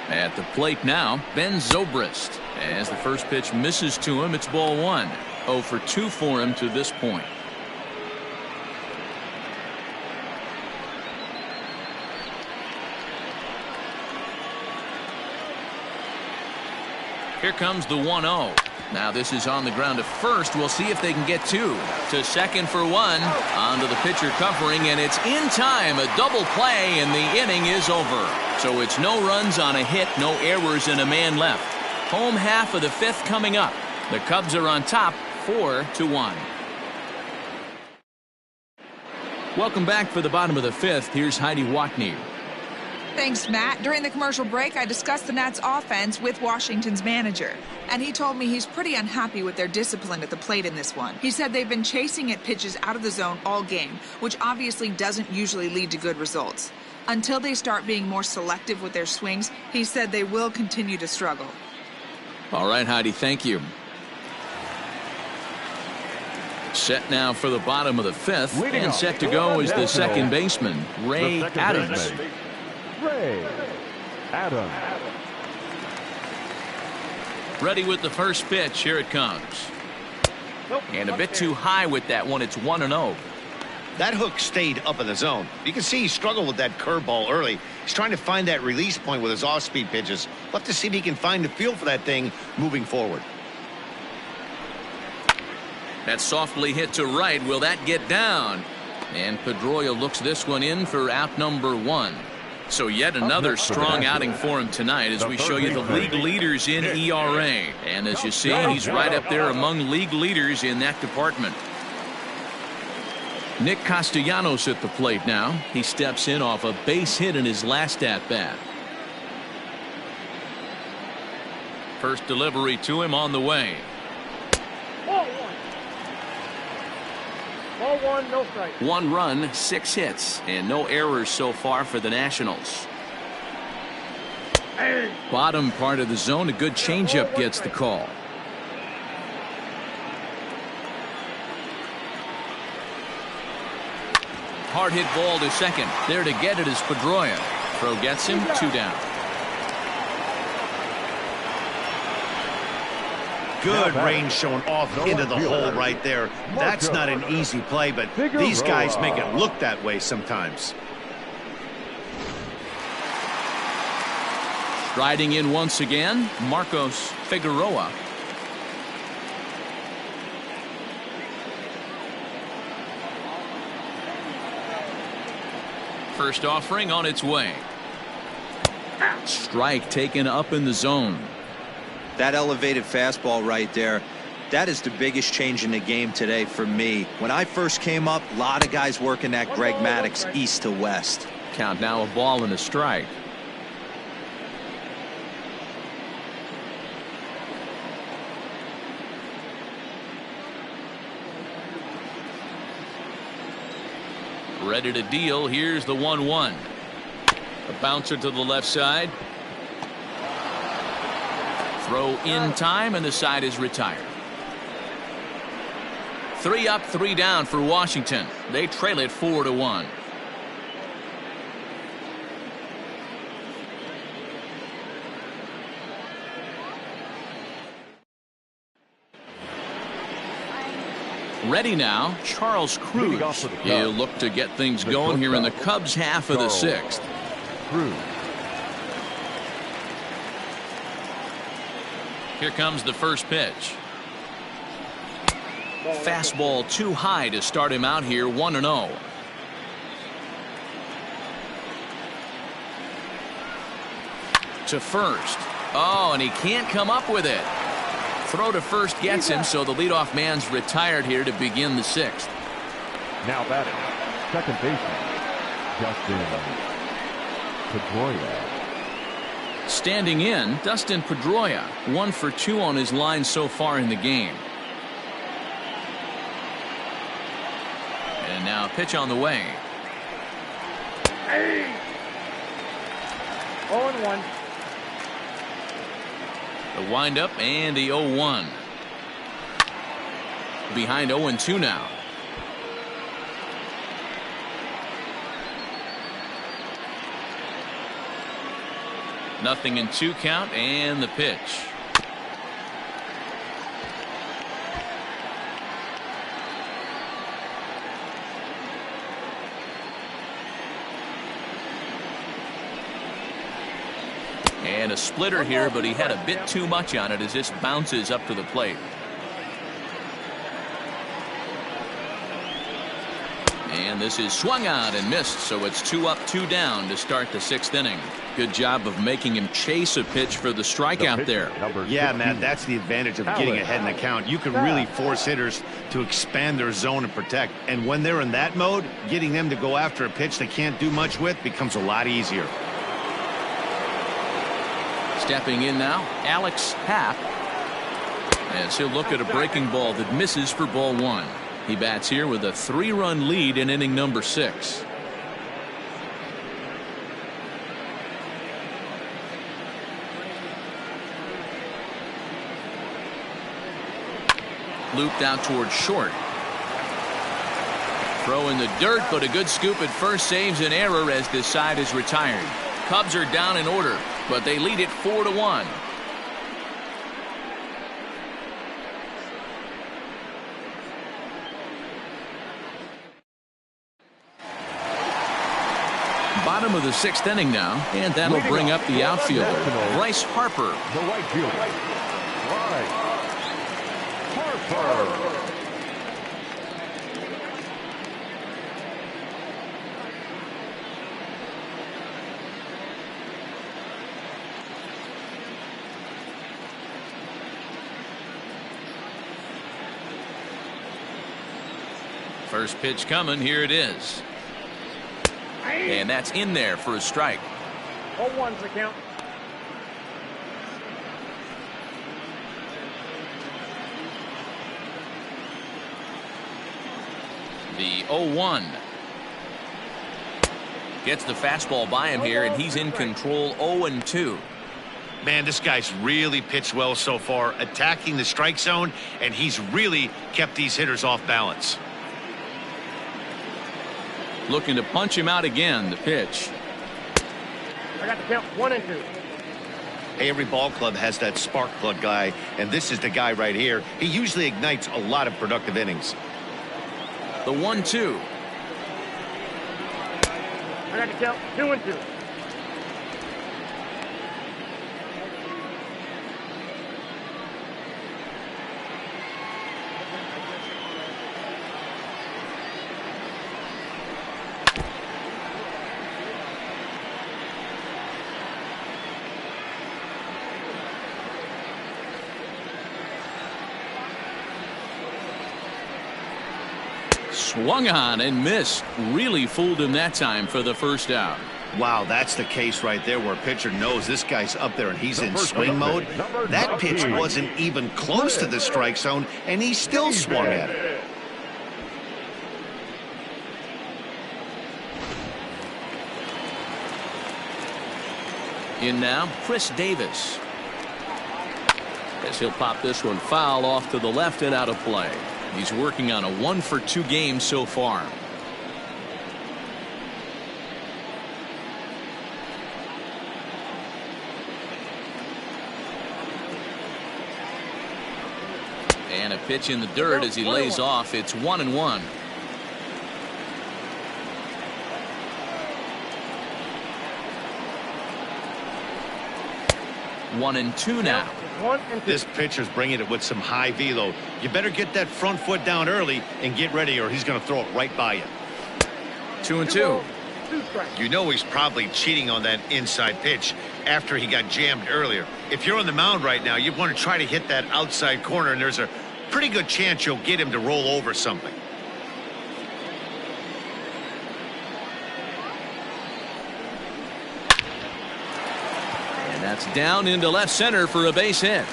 At the plate now, Ben Zobrist. As the first pitch misses to him, it's ball one. 0 for 2 for him to this point. Here comes the 1-0. Now this is on the ground to first. We'll see if they can get two. To second for one. Onto the pitcher covering, and it's in time. A double play, and the inning is over. So it's no runs on a hit, no errors, and a man left. Home half of the fifth coming up. The Cubs are on top, 4-1. Welcome back for the bottom of the fifth. Here's Heidi Watney. Thanks, Matt. During the commercial break, I discussed the Nats' offense with Washington's manager, and he told me he's pretty unhappy with their discipline at the plate in this one. He said they've been chasing at pitches out of the zone all game, which obviously doesn't usually lead to good results. Until they start being more selective with their swings, he said they will continue to struggle. All right, Heidi, thank you. Set now for the bottom of the fifth, and set to go is the second baseman, Ray Adams. Ray Adams. Ready with the first pitch. Here it comes. And a bit too high with that one. It's 1-0. That hook stayed up in the zone. You can see he struggled with that curveball early. He's trying to find that release point with his off-speed pitches. We'll have to see if he can find the feel for that thing moving forward. That's softly hit to right. Will that get down? And Pedroia looks this one in for out number one. So yet another strong outing for him tonight as we show you the league leaders in ERA. And as you see, he's right up there among league leaders in that department. Nick Castellanos at the plate now. He steps in off a base hit in his last at-bat. First delivery to him on the way. Ball one, no strike. 1 run, 6 hits, and no errors so far for the Nationals. Bottom part of the zone, a good changeup gets the call. Hard hit ball to second. There to get it is Pedroia. Throw gets him, 2 down. Good range showing off into the hole right there. That's not an easy play, but these guys make it look that way sometimes. Striding in once again, Marcos Figueroa. First offering on its way. Strike taken up in the zone. That elevated fastball right there, That is the biggest change in the game today for me. When I first came up, a lot of guys working that Greg Maddux east to west. Count now, a ball and a strike. Ready to deal. Here's the 1-1. A bouncer to the left side. Throw in time, and the side is retired. 3 up, 3 down for Washington. They trail it 4-1. Ready now, Charles Cruz. He'll look to get things going here in the Cubs half of the 6th. Here comes the first pitch. Fastball too high to start him out here, 1-0. To first. Oh, and he can't come up with it. Throw to first gets him, so the leadoff man's retired here to begin the 6th. Now batting, second baseman, Dustin Pedroia. Standing in, Dustin Pedroia, 1 for 2 on his line so far in the game. And now a pitch on the way. 0-1. The windup and the 0-1. Behind 0-2 now. Nothing in 2 count, and the pitch. And a splitter here, but he had a bit too much on it as this bounces up to the plate. And this is swung on and missed, so it's 2 up, 2 down to start the 6th inning. Good job of making him chase a pitch for the strikeout there. Yeah, Matt, that's the advantage of getting ahead in the count. You can really force hitters to expand their zone and protect. And when they're in that mode, getting them to go after a pitch they can't do much with becomes a lot easier. Stepping in now, Alex Happ, as he'll look at a breaking ball that misses for ball 1. He bats here with a 3-run lead in inning number 6. Looped out towards short. Throw in the dirt, but a good scoop at first saves an error as this side is retired. Cubs are down in order, but they lead it 4-1. Bottom of the 6th inning now, and that'll bring up the outfielder, Bryce Harper. The right fielder, Bryce Harper. First pitch coming, here it is. And that's in there for a strike. 0-1's the count. The 0-1. Gets the fastball by him here, and he's in control. 0-2. Man, this guy's really pitched well so far, attacking the strike zone, and he's really kept these hitters off balance. Looking to punch him out again. The pitch. I got the count 1-2. Hey, every ball club has that spark plug guy, and this is the guy right here. He usually ignites a lot of productive innings. The 1-2. I got the count 2-2. Swung on and missed. Really fooled him that time for the first out. Wow, that's the case right there where a pitcher knows this guy's up there and he's in swing mode. That pitch wasn't even close to the strike zone, and he still swung at it. In now, Chris Davis. As he'll pop this one foul off to the left and out of play. He's working on a 1-for-2 game so far. And a pitch in the dirt as he lays off. It's 1-1. 1-2 now. This pitcher's bringing it with some high velo. You better get that front foot down early and get ready, or he's going to throw it right by you. 2-2. You know he's probably cheating on that inside pitch after he got jammed earlier. If you're on the mound right now, you want to try to hit that outside corner, and there's a pretty good chance you'll get him to roll over something. And that's down into left center for a base hit.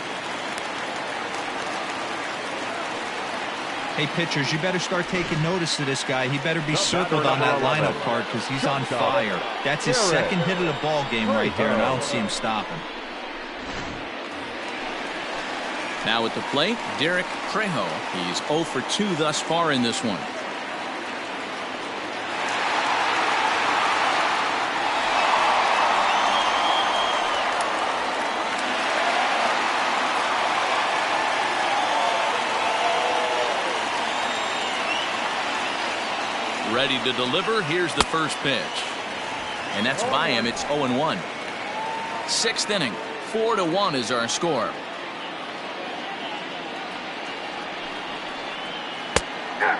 Hey, pitchers, you better start taking notice of this guy. He better be circled on that lineup card because he's on fire. That's his second hit of the ball game right there, and I don't see him stopping. Now at the plate, Derek Trejo. He's 0 for 2 thus far in this one. Ready to deliver. Here's the first pitch. And that's by him. It's 0-1. Sixth inning. 4-1 is our score.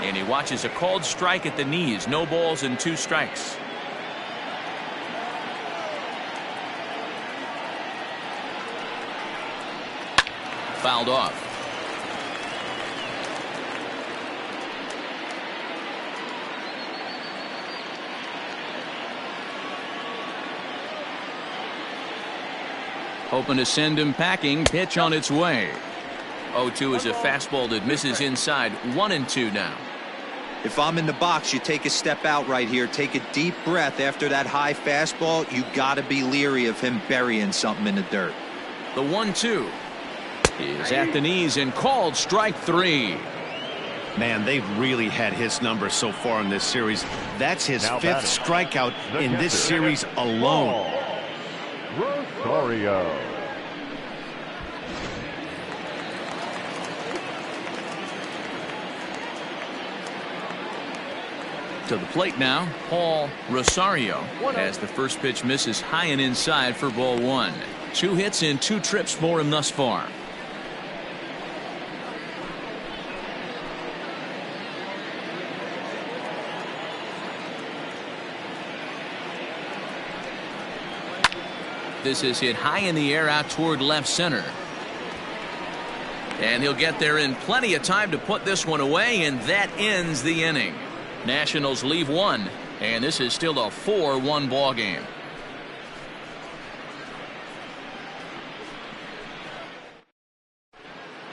And he watches a called strike at the knees. No balls and 2 strikes. Fouled off. Hoping to send him packing. Pitch on its way. 0-2 is a fastball that misses inside. 1-2 now. If I'm in the box, you take a step out right here. Take a deep breath after that high fastball. You got to be leery of him burying something in the dirt. The 1-2 is at the knees and called strike 3. Man, they've really had his number so far in this series. That's his 5th strikeout in this series alone. Rosario. To the plate now, Paul Rosario, as the first pitch misses high and inside for ball 1. 2 hits and 2 trips for him thus far. This is hit high in the air out toward left center. And he'll get there in plenty of time to put this one away, and that ends the inning. Nationals leave 1, and this is still a 4-1 ball game.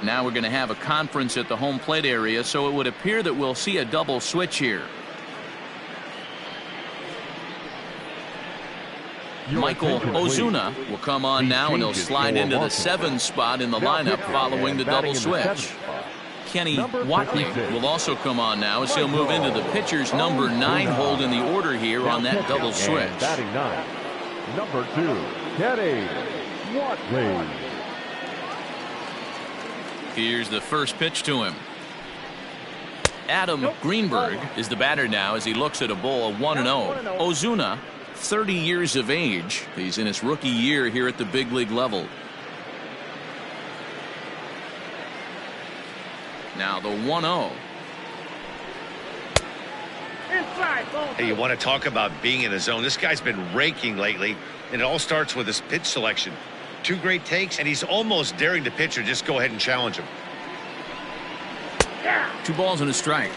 Now we're going to have a conference at the home plate area, so it would appear that we'll see a double switch here. Michael Ozuna will come on now, and he'll slide into the 7th spot in the lineup following the double switch. Kenny Watley will also come on now as he'll move into the pitcher's number 9 hold in the order here on that double switch. Batting 9, number 2, Kenny Watley. Here's the first pitch to him. Adam Greenberg is the batter now as he looks at a ball 1-0. Ozuna, 30 years of age. He's in his rookie year here at the big league level. Now the 1-0. Hey, you want to talk about being in the zone? This guy's been raking lately, and it all starts with his pitch selection. 2 great takes, and he's almost daring the pitcher just go ahead and challenge him. 2 balls and a strike.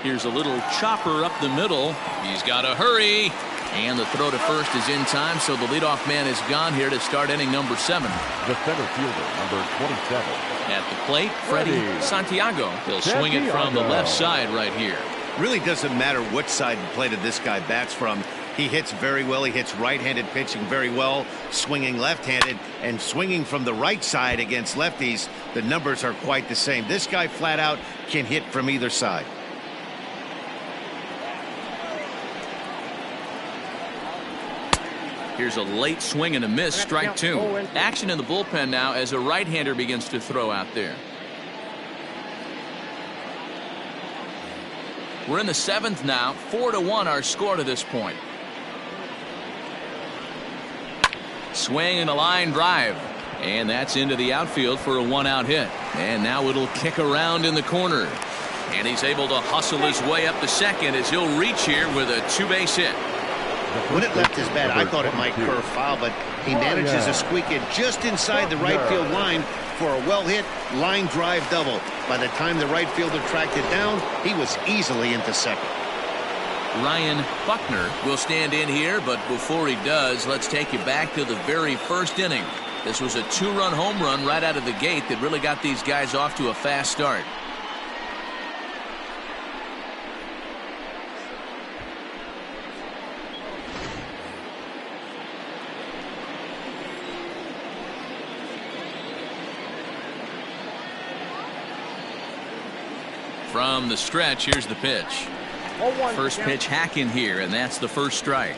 Here's a little chopper up the middle. He's got to hurry. And the throw to first is in time, so the leadoff man is gone here to start inning number 7. The center fielder, number 27. At the plate, Freddie Santiago. He'll swing it from the left side right here. Really doesn't matter what side of the plate this guy bats from. He hits very well. He hits right-handed pitching very well, swinging left-handed, and swinging from the right side against lefties. The numbers are quite the same. This guy flat out can hit from either side. Here's a late swing and a miss, strike 2. Action in the bullpen now as a right-hander begins to throw out there. We're in the 7th now. 4-1 our score to this point. Swing and a line drive. And that's into the outfield for a 1-out hit. And now it'll kick around in the corner. And he's able to hustle his way up to second as he'll reach here with a 2-base hit. When it left his bat, I thought it might curve foul, but he manages to squeak it just inside the right field line for a well-hit line drive double. By the time the right fielder tracked it down, he was easily into second. Ryan Buckner will stand in here, but before he does, let's take you back to the very first inning. This was a 2-run home run right out of the gate that really got these guys off to a fast start. From the stretch, here's the pitch. First pitch hack in here, and that's the first strike.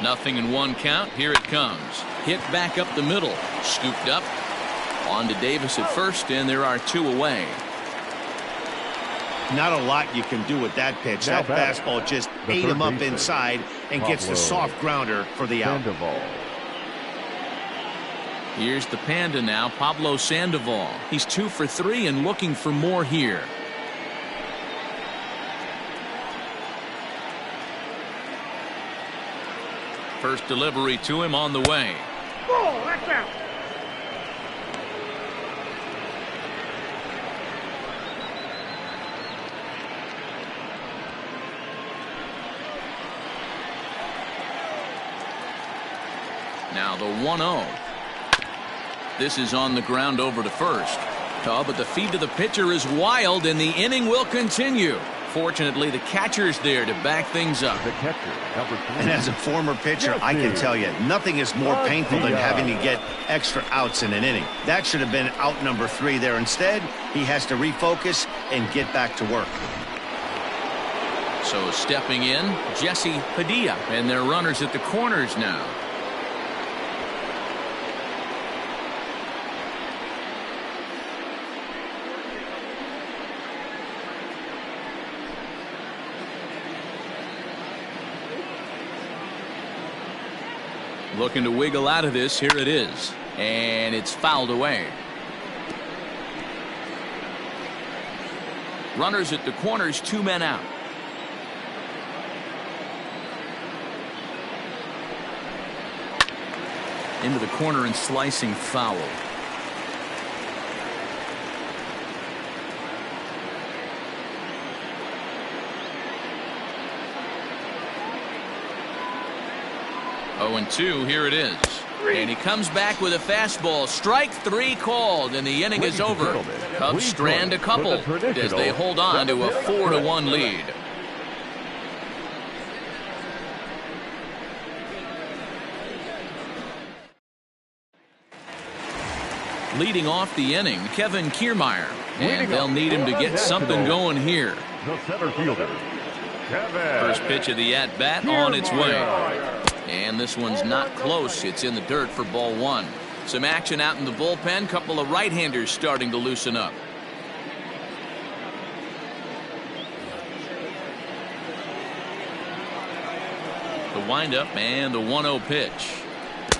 Nothing in 1 count. Here it comes. Hit back up the middle. Scooped up. On to Davis at first, and there are 2 away. Not a lot you can do with that pitch. That fastball just ate him up inside and gets the soft grounder for the out. Here's the Panda now, Pablo Sandoval. He's 2 for 3 and looking for more here. First delivery to him on the way. Oh, that's out. Now the 1-0. This is on the ground over to first. But the feed to the pitcher is wild, and the inning will continue. Fortunately, the catcher's there to back things up. The catcher, number 3. And as a former pitcher, I can tell you, nothing is more painful than having to get extra outs in an inning. That should have been out number 3 there. Instead, he has to refocus and get back to work. So stepping in, Jesse Padilla, and their runners at the corners now. Looking to wiggle out of this. Here it is. And it's fouled away. Runners at the corners, 2 men out. Into the corner and slicing foul. Oh, and 2, here it is. And he comes back with a fastball. Strike 3 called, and the inning is over. Cubs strand a couple as they hold on to a 4-1 lead. Leading off the inning, Kevin Kiermaier. And they'll need him to get something going here. The center fielder, Kevin. First pitch of the at-bat on its way. And this one's not close. It's in the dirt for ball 1. Some action out in the bullpen. Couple of right-handers starting to loosen up. The windup and the 1-0 pitch.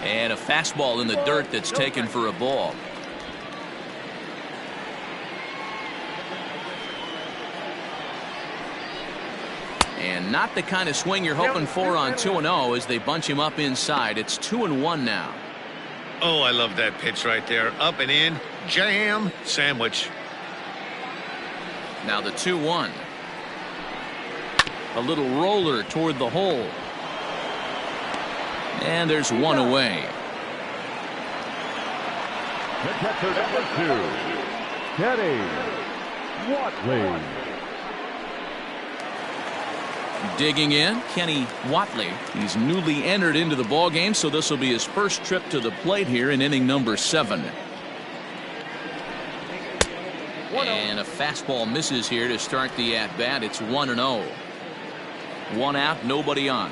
And a fastball in the dirt that's taken for a ball. And not the kind of swing you're hoping for on 2-0 as they bunch him up inside. It's 2-1 now. Oh, I love that pitch right there. Up and in. Jam sandwich. Now the 2-1. A little roller toward the hole. And there's one away. The catcher, number 2, Kenny Watley. Digging in, Kenny Watley. He's newly entered into the ball game, so this will be his first trip to the plate here in inning number 7. And a fastball misses here to start the at-bat. It's 1-0. 1 out, nobody on.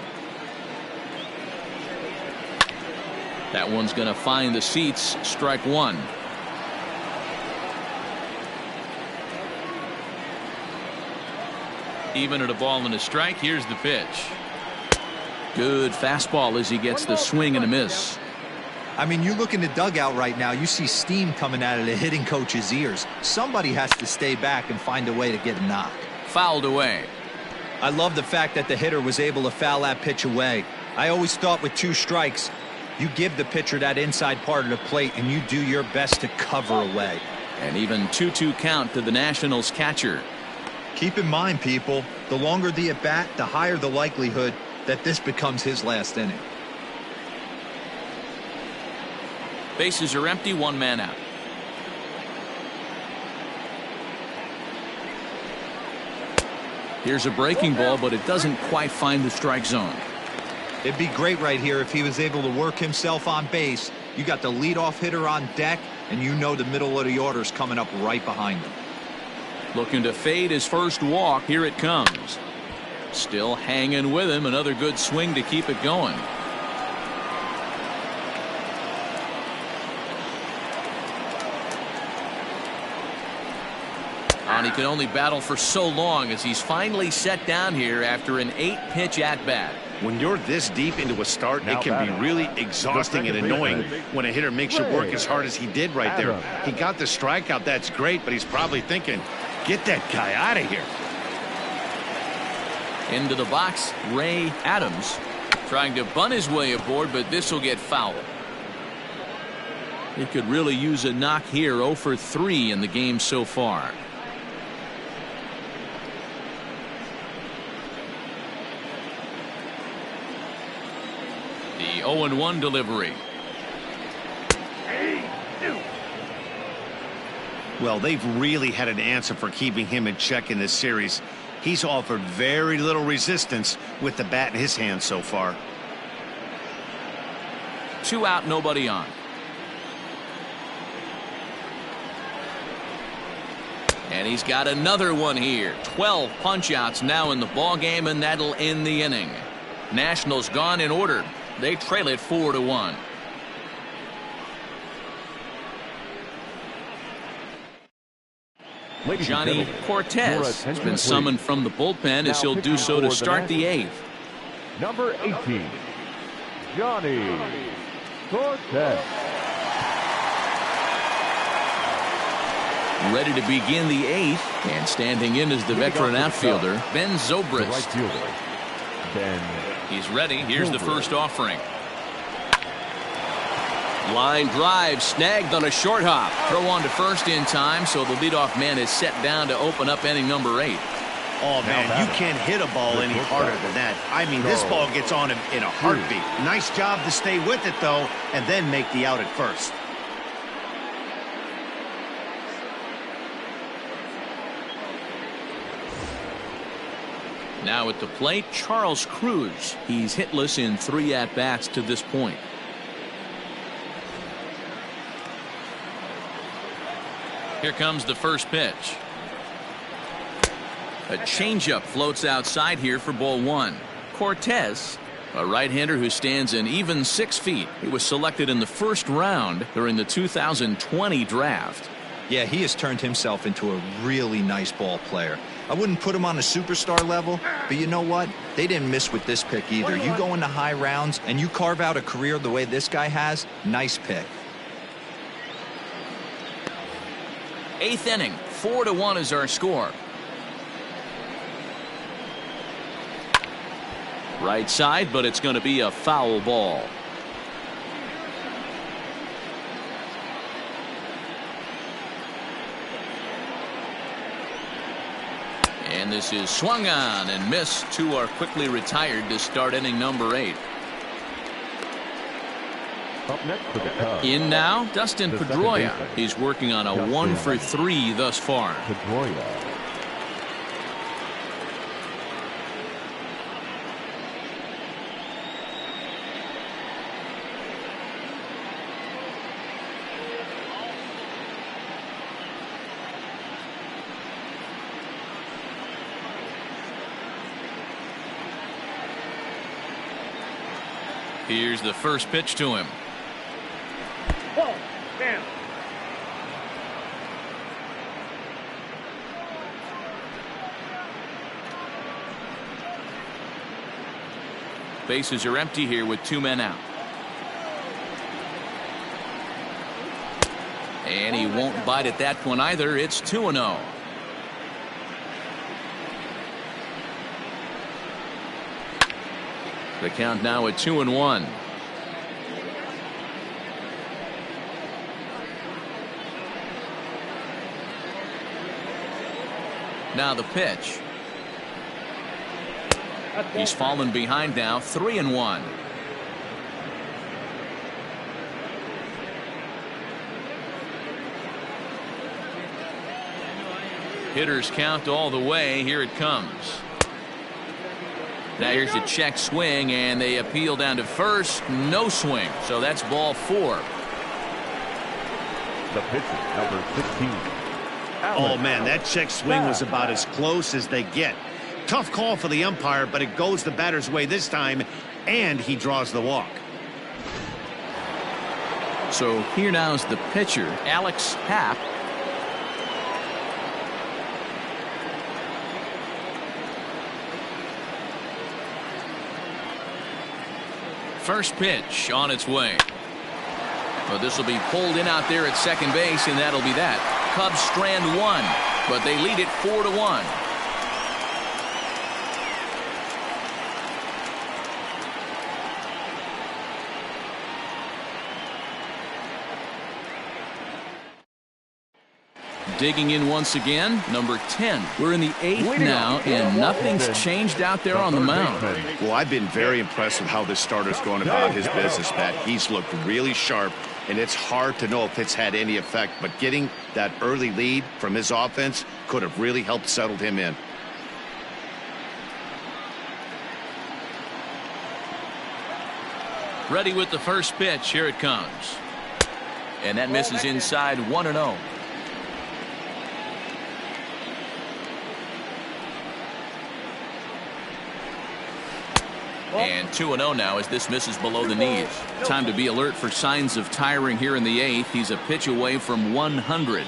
That one's going to find the seats. Strike 1. Even at a ball and a strike. Here's the pitch. Good fastball as he gets the swing and a miss. I mean, you look in the dugout right now, you see steam coming out of the hitting coach's ears. Somebody has to stay back and find a way to get a knock. Fouled away. I love the fact that the hitter was able to foul that pitch away. I always thought with 2 strikes, you give the pitcher that inside part of the plate and you do your best to cover away. And even 2-2 count to the Nationals catcher. Keep in mind, people, the longer the at-bat, the higher the likelihood that this becomes his last inning. Bases are empty, 1 man out. Here's a breaking ball, but it doesn't quite find the strike zone. It'd be great right here if he was able to work himself on base. You got the leadoff hitter on deck, and you know the middle of the order's coming up right behind him. Looking to fade his first walk. Here it comes. Still hanging with him. Another good swing to keep it going. And he can only battle for so long as he's finally set down here after an 8-pitch at-bat. When you're this deep into a start, Now it can be really exhausting and annoying when a hitter makes you work as hard as he did right there. He got the strikeout. That's great, but he's probably thinking, get that guy out of here. Into the box, Ray Adams trying to bunt his way aboard, but this will get fouled. He could really use a knock here. 0 for 3 in the game so far. The 0-1 delivery. Well, they've really had an answer for keeping him in check in this series. He's offered very little resistance with the bat in his hand so far. 2 out, nobody on. And he's got another one here. 12 punch-outs now in the ball game, and that'll end the inning. Nationals gone in order. They trail it 4-1. Johnny Cortez has been summoned from the bullpen as he'll do so to start the 8th. Number 18, Johnny Cortez. Ready to begin the 8th, and standing in is the veteran outfielder, Ben Zobrist. Right fielder, Ben. He's ready. Here's the first offering. Line drive snagged on a short hop. Throw on to first in time, so the leadoff man is set down to open up inning number 8. Oh, man, you can't hit a ball any harder than that. I mean, this ball gets on him in a heartbeat. Nice job to stay with it, though, and then make the out at first. Now at the plate, Charles Cruz. He's hitless in 3 at-bats to this point. Here comes the first pitch. A changeup floats outside here for ball 1. Cortez, a right-hander who stands an even 6 feet. He was selected in the first round during the 2020 draft. Yeah, he has turned himself into a really nice ball player. I wouldn't put him on a superstar level, but you know what? They didn't miss with this pick either. You go into high rounds and you carve out a career the way this guy has, nice pick. 8th inning, 4-1 is our score. Right side, but it's going to be a foul ball. And this is swung on and missed. Two are quickly retired to start inning number 8. Up next for the Cubs. In now, Dustin The second Pedroia. baseman. He's working on a Dustin 1 for 3 thus far. Pedroia. Here's the first pitch to him. Ball. Down. Bases are empty here with 2 men out. And he won't bite at that one either. It's 2-0. The count now at 2-1. Now the pitch. He's fallen behind now, 3-1. Hitters count all the way. Here it comes. Now here's a check swing, and they appeal down to first. No swing. So that's ball 4. The pitcher, number 16. Oh, man, that check swing was about as close as they get. Tough call for the umpire, but it goes the batter's way this time, and he draws the walk. So here now is the pitcher, Alex Happ. First pitch on its way. Well, this will be pulled in out there at second base, and that'll be that. Cubs strand 1, but they lead it 4-1. Digging in once again, number 10. We're in the 8th now, and nothing's changed out there on the mound. Well, I've been very impressed with how this starter's going about his business, Matt. He's looked really sharp, and it's hard to know if it's had any effect, but getting that early lead from his offense could have really helped settle him in. Ready with the first pitch. Here it comes. And that misses inside, 1-0. And 2-0 now as this misses below the knees. Time to be alert for signs of tiring here in the 8th. He's a pitch away from 100.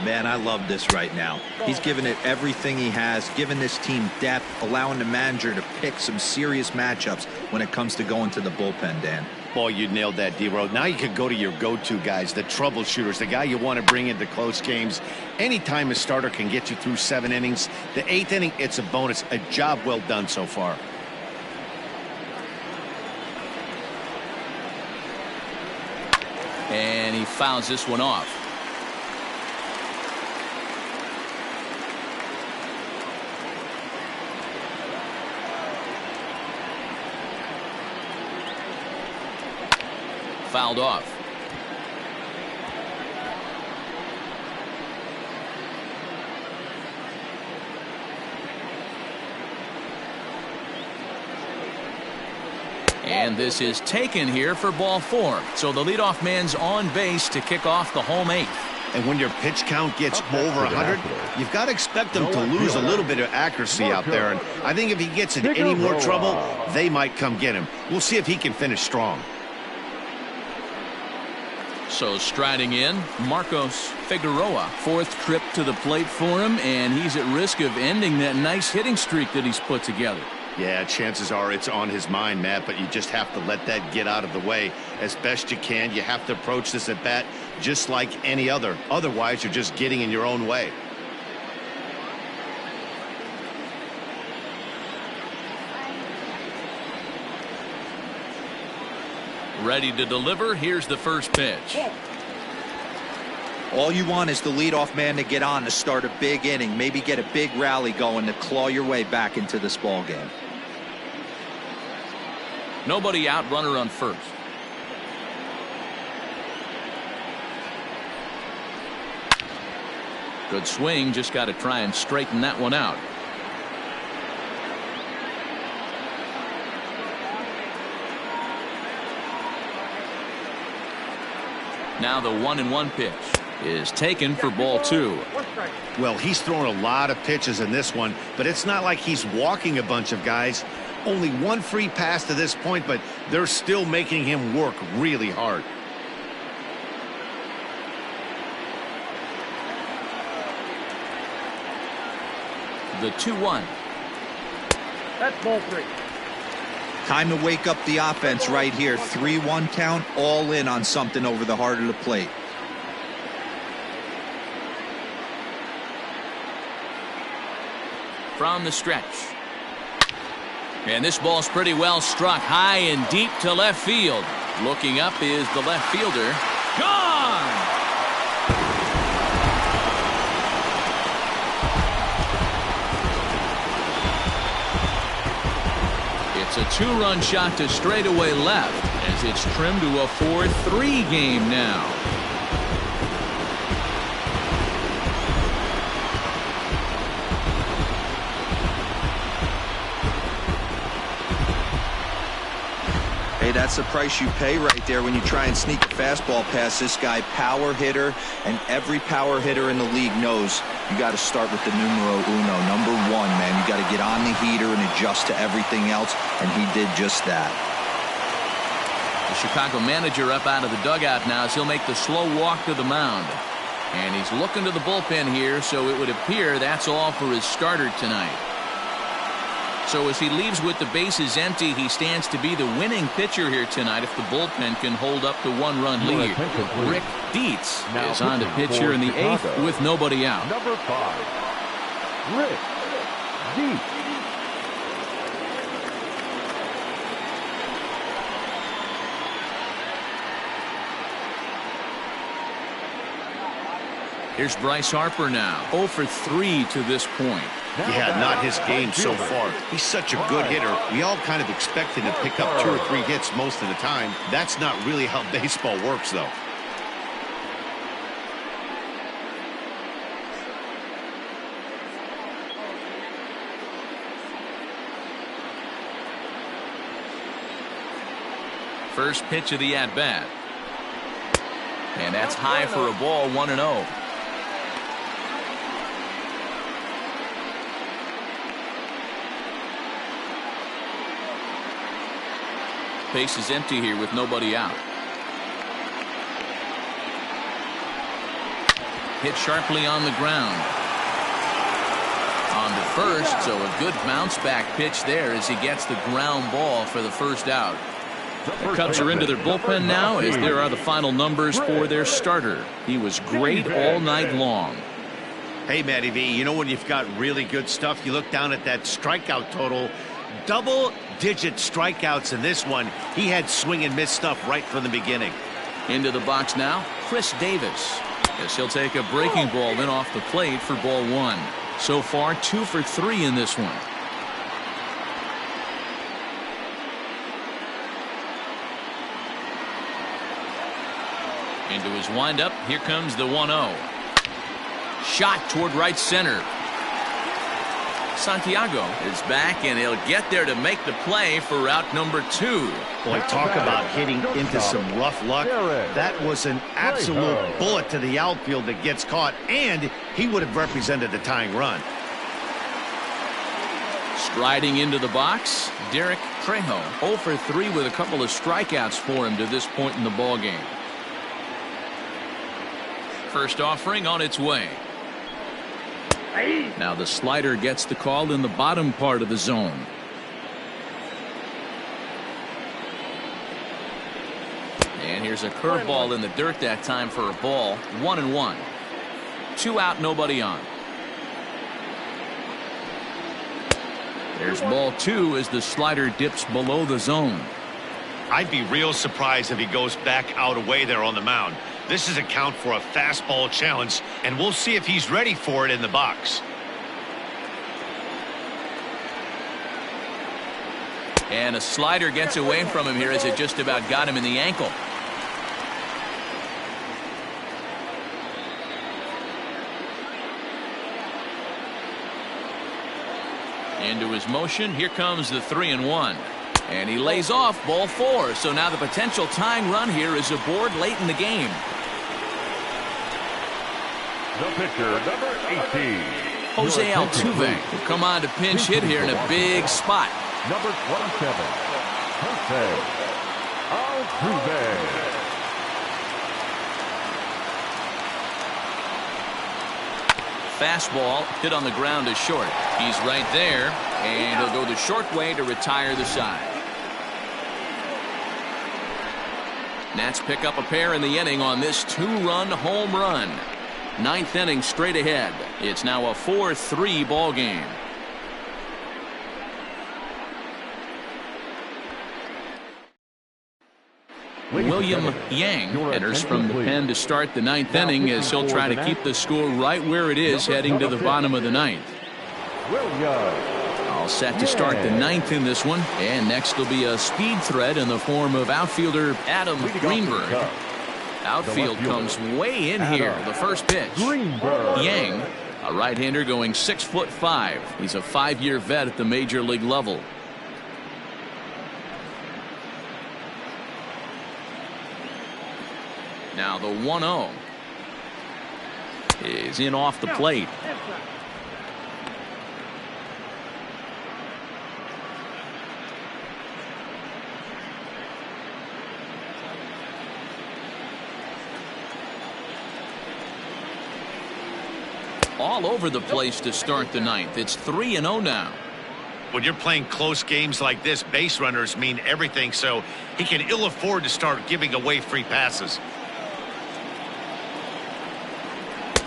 Man, I love this right now. He's given it everything he has, given this team depth, allowing the manager to pick some serious matchups when it comes to going to the bullpen, Dan. Boy, you nailed that, D-Road. Now you could go to your go-to guys, the troubleshooters, the guy you want to bring into close games. Anytime a starter can get you through 7 innings, the 8th inning, it's a bonus. A job well done so far. And he fouls this one off. Fouled off. And this is taken here for ball 4. So the leadoff man's on base to kick off the home 8th. And when your pitch count gets over 100, you've got to expect them to lose a little bit of accuracy out there. And I think if he gets in any more trouble, they might come get him. We'll see if he can finish strong. So striding in, Marcos Figueroa. 4th trip to the plate for him, and he's at risk of ending that nice hitting streak that he's put together. Yeah, chances are it's on his mind, Matt, but you just have to let that get out of the way as best you can. You have to approach this at bat just like any other. Otherwise, you're just getting in your own way. Ready to deliver. Here's the first pitch. All you want is the leadoff man to get on to start a big inning, maybe get a big rally going to claw your way back into this ball game. Nobody out, runner on first. Good swing, just got to try and straighten that one out. Now the 1-1 pitch is taken for ball 2. Well, he's thrown a lot of pitches in this one, but it's not like he's walking a bunch of guys. Only one free pass to this point, but they're still making him work really hard. The 2-1. That's ball 3. Time to wake up the offense right here. 3-1 count, all in on something over the heart of the plate. From the stretch. And this ball's pretty well struck high and deep to left field. Looking up is the left fielder. Gone! It's a 2-run shot to straightaway left as it's trimmed to a 4-3 game now. Hey, that's the price you pay right there when you try and sneak a fastball past this guy. Power hitter, and every power hitter in the league knows you got to start with the numero uno, number 1, man. You got to get on the heater and adjust to everything else, and he did just that. The Chicago manager up out of the dugout now as he'll make the slow walk to the mound. And he's looking to the bullpen here, so it would appear that's all for his starter tonight. So as he leaves with the bases empty, he stands to be the winning pitcher here tonight if the bullpen can hold up the 1-run lead. Rick Dietz is on to pitch here in the 8th with nobody out. Number 5, Rick Dietz. Here's Bryce Harper now, 0 for 3 to this point. Yeah, not his game so far. He's such a good hitter. We all kind of expect him to pick up 2 or 3 hits most of the time. That's not really how baseball works, though. First pitch of the at-bat. And that's high for a ball, 1-0. Base is empty here with nobody out. Hit sharply on the ground. On to first, so a good bounce back pitch there as he gets the ground ball for the first out. The Cubs are into their bullpen now as there are the final numbers for their starter. He was great all night long. Hey, Matty V, you know when you've got really good stuff, you look down at that strikeout total. Double-digit strikeouts in this one. He had swing and miss stuff right from the beginning. Into the box now, Chris Davis. As he'll take a breaking ball in off the plate for ball 1. So far, 2 for 3 in this one. Into his windup, here comes the 1-0. Shot toward right center. Santiago is back, and he'll get there to make the play for out number 2. Boy, talk about hitting into some rough luck. That was an absolute bullet to the outfield that gets caught, and he would have represented the tying run. Striding into the box, Derek Trejo, 0 for 3 with a couple of strikeouts for him to this point in the ballgame. First offering on its way. Now the slider gets the call in the bottom part of the zone. And here's a curveball in the dirt that time for a ball. 1-1. 2 out, nobody on. There's ball 2 as the slider dips below the zone. I'd be real surprised if he goes back out away there on the mound. This is a count for a fastball challenge, and we'll see if he's ready for it in the box. And a slider gets away from him here as it just about got him in the ankle. Into his motion. Here comes the 3-1. And he lays off ball 4. So now the potential tying run here is aboard late in the game. The pitcher, number 18. Jose Altuve will come on to pinch hit here in a big spot. Number 27, Jose Altuve. Fastball hit on the ground is short. He's right there, and he'll go the short way to retire the side. Nats pick up a pair in the inning on this 2-run home run. 9th inning straight ahead. It's now a 4-3 ball game. William Yang enters from the pen to start the 9th inning as he'll try to keep the score right where it is heading to the bottom of the 9th. All set to start the 9th in this one, and next will be a speed threat in the form of outfielder Adam Greenberg. Outfield comes way in here. The first pitch. Yang, a right-hander going 6'5". He's a 5-year vet at the major league level. Now the 1-0 is in off the plate. All over the place to start the 9th. It's 3-0 now. When you're playing close games like this, base runners mean everything, so he can ill afford to start giving away free passes.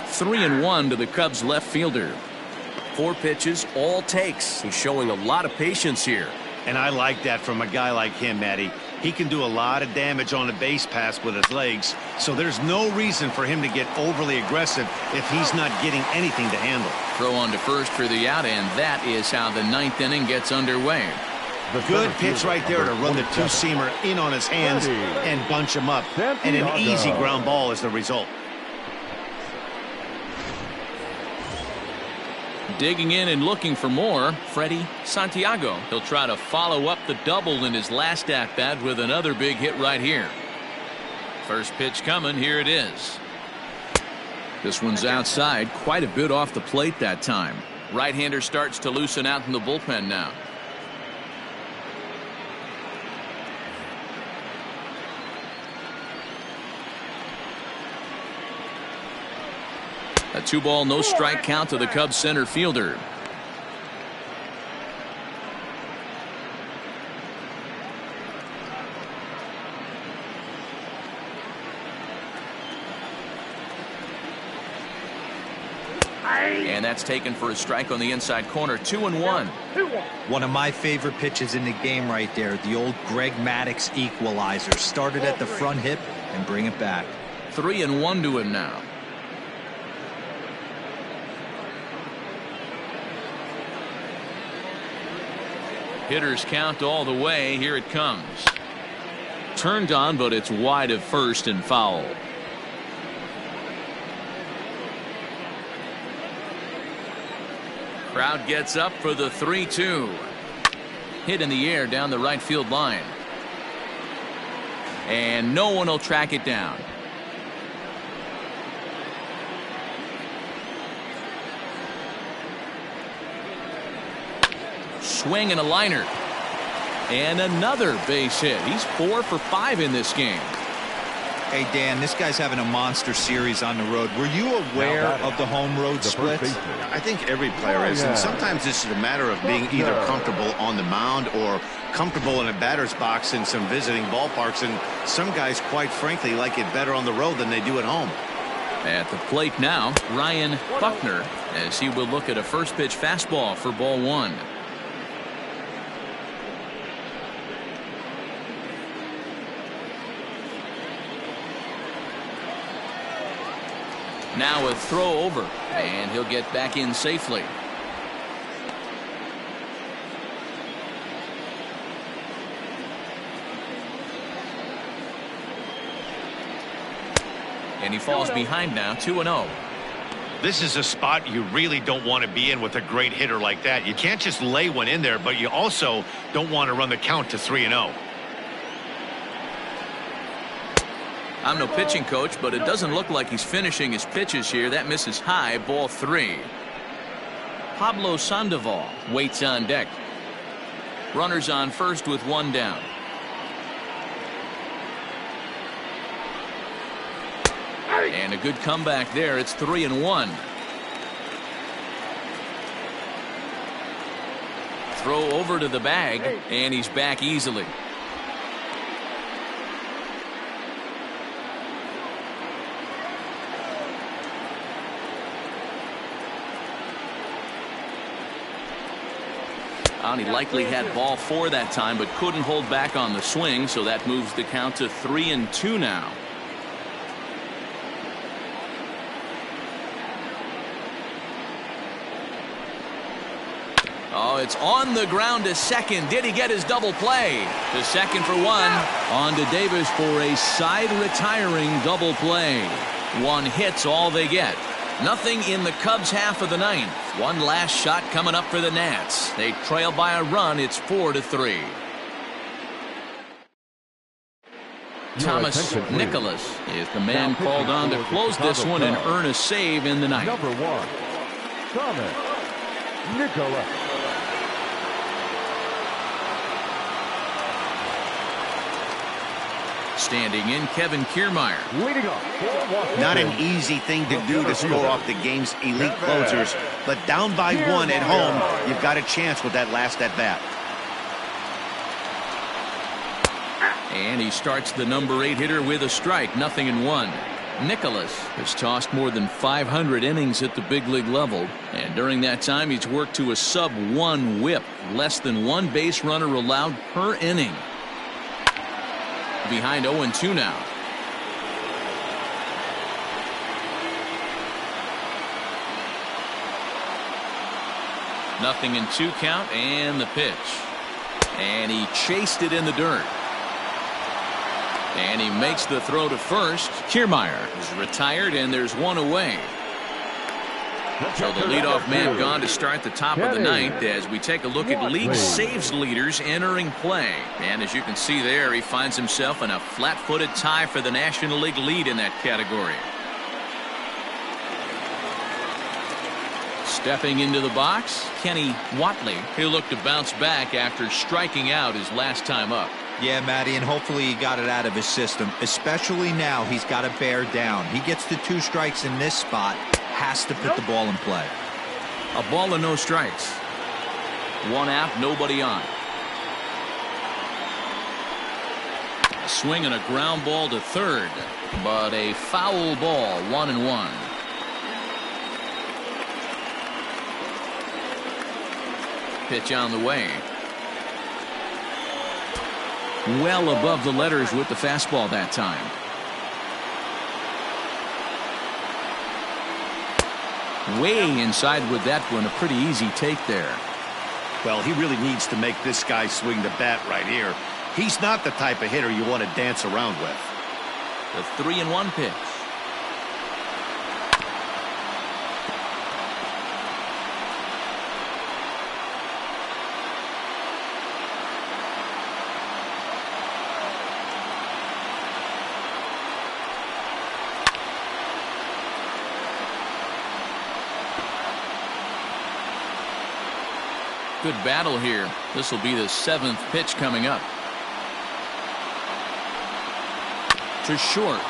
3-1 to the Cubs left fielder. 4 pitches, all takes. He's showing a lot of patience here. And I like that from a guy like him, Matty. He can do a lot of damage on a base pass with his legs, so there's no reason for him to get overly aggressive if he's not getting anything to handle. Throw on to first for the out, and that is how the 9th inning gets underway. Good pitch right there to run the two-seamer in on his hands and bunch him up. And an easy ground ball is the result. Digging in and looking for more, Freddie Santiago. He'll try to follow up the double in his last at-bat with another big hit right here. First pitch coming. Here it is. This one's outside, quite a bit off the plate that time. Right-hander starts to loosen out in the bullpen now. A 2-ball, no strike count to the Cubs center fielder. And that's taken for a strike on the inside corner. 2-1. One of my favorite pitches in the game right there. The old Greg Maddux equalizer. Started at the front hip and bring it back. 3-1 to him now. Hitters count all the way. Here it comes. Turned on, but it's wide of first and foul. Crowd gets up for the 3-2. Hit in the air down the right field line. And no one will track it down. Swing and a liner. And another base hit. He's 4 for 5 in this game. Hey, Dan, this guy's having a monster series on the road. Were you aware of the home road splits? I think every player is, and sometimes it's a matter of being either comfortable on the mound or comfortable in a batter's box in some visiting ballparks, and some guys, quite frankly, like it better on the road than they do at home. At the plate now, Ryan Buckner, as he will look at a first pitch fastball for ball 1. Now a throw over, and he'll get back in safely. And he falls behind now, 2-0. This is a spot you really don't want to be in with a great hitter like that. You can't just lay one in there, but you also don't want to run the count to 3-0. I'm no pitching coach, but it doesn't look like he's finishing his pitches here. That misses high, ball 3. Pablo Sandoval waits on deck. Runners on first with 1 down. And a good comeback there. It's 3-1. Throw over to the bag, and he's back easily. And he likely had ball 4 that time, but couldn't hold back on the swing, so that moves the count to 3-2 now. Oh, it's on the ground to second. Did he get his double play? To second for 1. On to Davis for a side retiring double play. 1 hit's all they get. Nothing in the Cubs half of the 9th. One last shot coming up for the Nats. They trail by a run. It's 4-3. Thomas Nicholas is the man called on to close this one and earn a save in the 9th. Number 1, Thomas Nicholas. Standing in, Kevin Kiermaier. Leading off. Not an easy thing to do to score off the game's elite closers, but down by 1 at home, you've got a chance with that last at bat. And he starts the number 8 hitter with a strike, 0-1. Nicholas has tossed more than 500 innings at the big league level, and during that time he's worked to a sub-1 whip, less than 1 base runner allowed per inning. Behind 0-2 now. Nothing in 2 count, and the pitch. And he chased it in the dirt. And he makes the throw to first. Kiermaier is retired, and there's 1 away. So the leadoff man gone to start the top of the 9th as we take a look at league saves leaders entering play. And as you can see there, he finds himself in a flat-footed tie for the National League lead in that category. Stepping into the box, Kenny Watley. He'll look to bounce back after striking out his last time up. Yeah, Matty, and hopefully he got it out of his system, especially now he's got to bear down. He gets the 2 strikes in this spot, has to put the ball in play. A ball and no strikes. 1 out, nobody on. A swing and a ground ball to third, but a foul ball, 1-1. Pitch on the way. Well above the letters with the fastball that time. Way inside with that one. A pretty easy take there. Well, he really needs to make this guy swing the bat right here. He's not the type of hitter you want to dance around with. The 3-1 pitch. Good battle here. This will be the 7th pitch coming up. To short.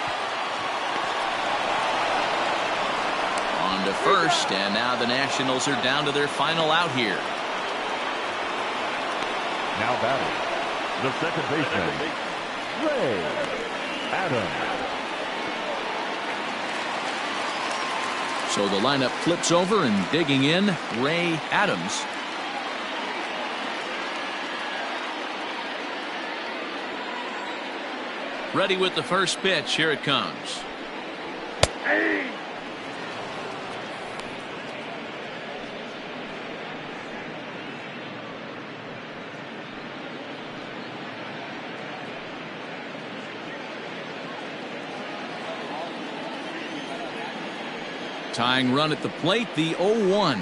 On to first, and now the Nationals are down to their final out here. Now batting, the second baseman, Ray Adams. So the lineup flips over, and digging in, Ray Adams. Ready with the first pitch. Here it comes. Tying run at the plate, the 0-1.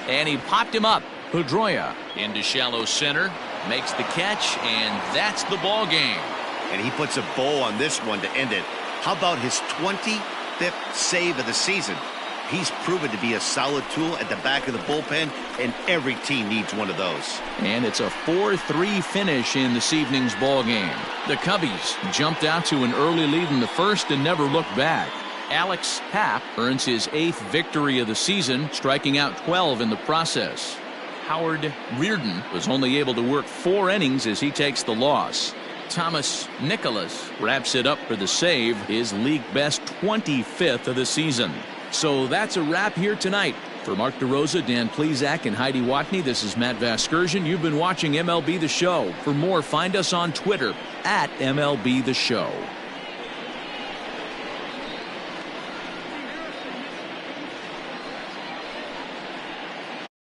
And he popped him up. Pedroia into shallow center, makes the catch, and that's the ball game. And he puts a bow on this one to end it. How about his 25th save of the season? He's proven to be a solid tool at the back of the bullpen, and every team needs one of those. And it's a 4-3 finish in this evening's ball game. The Cubbies jumped out to an early lead in the first and never looked back. Alex Papp earns his 8th victory of the season, striking out 12 in the process. Howard Reardon was only able to work 4 innings as he takes the loss. Thomas Nicholas wraps it up for the save, his league best 25th of the season. So that's a wrap here tonight. For Mark DeRosa, Dan Plesac, and Heidi Watney, this is Matt Vasgersian. You've been watching MLB The Show. For more, find us on Twitter @MLB The Show.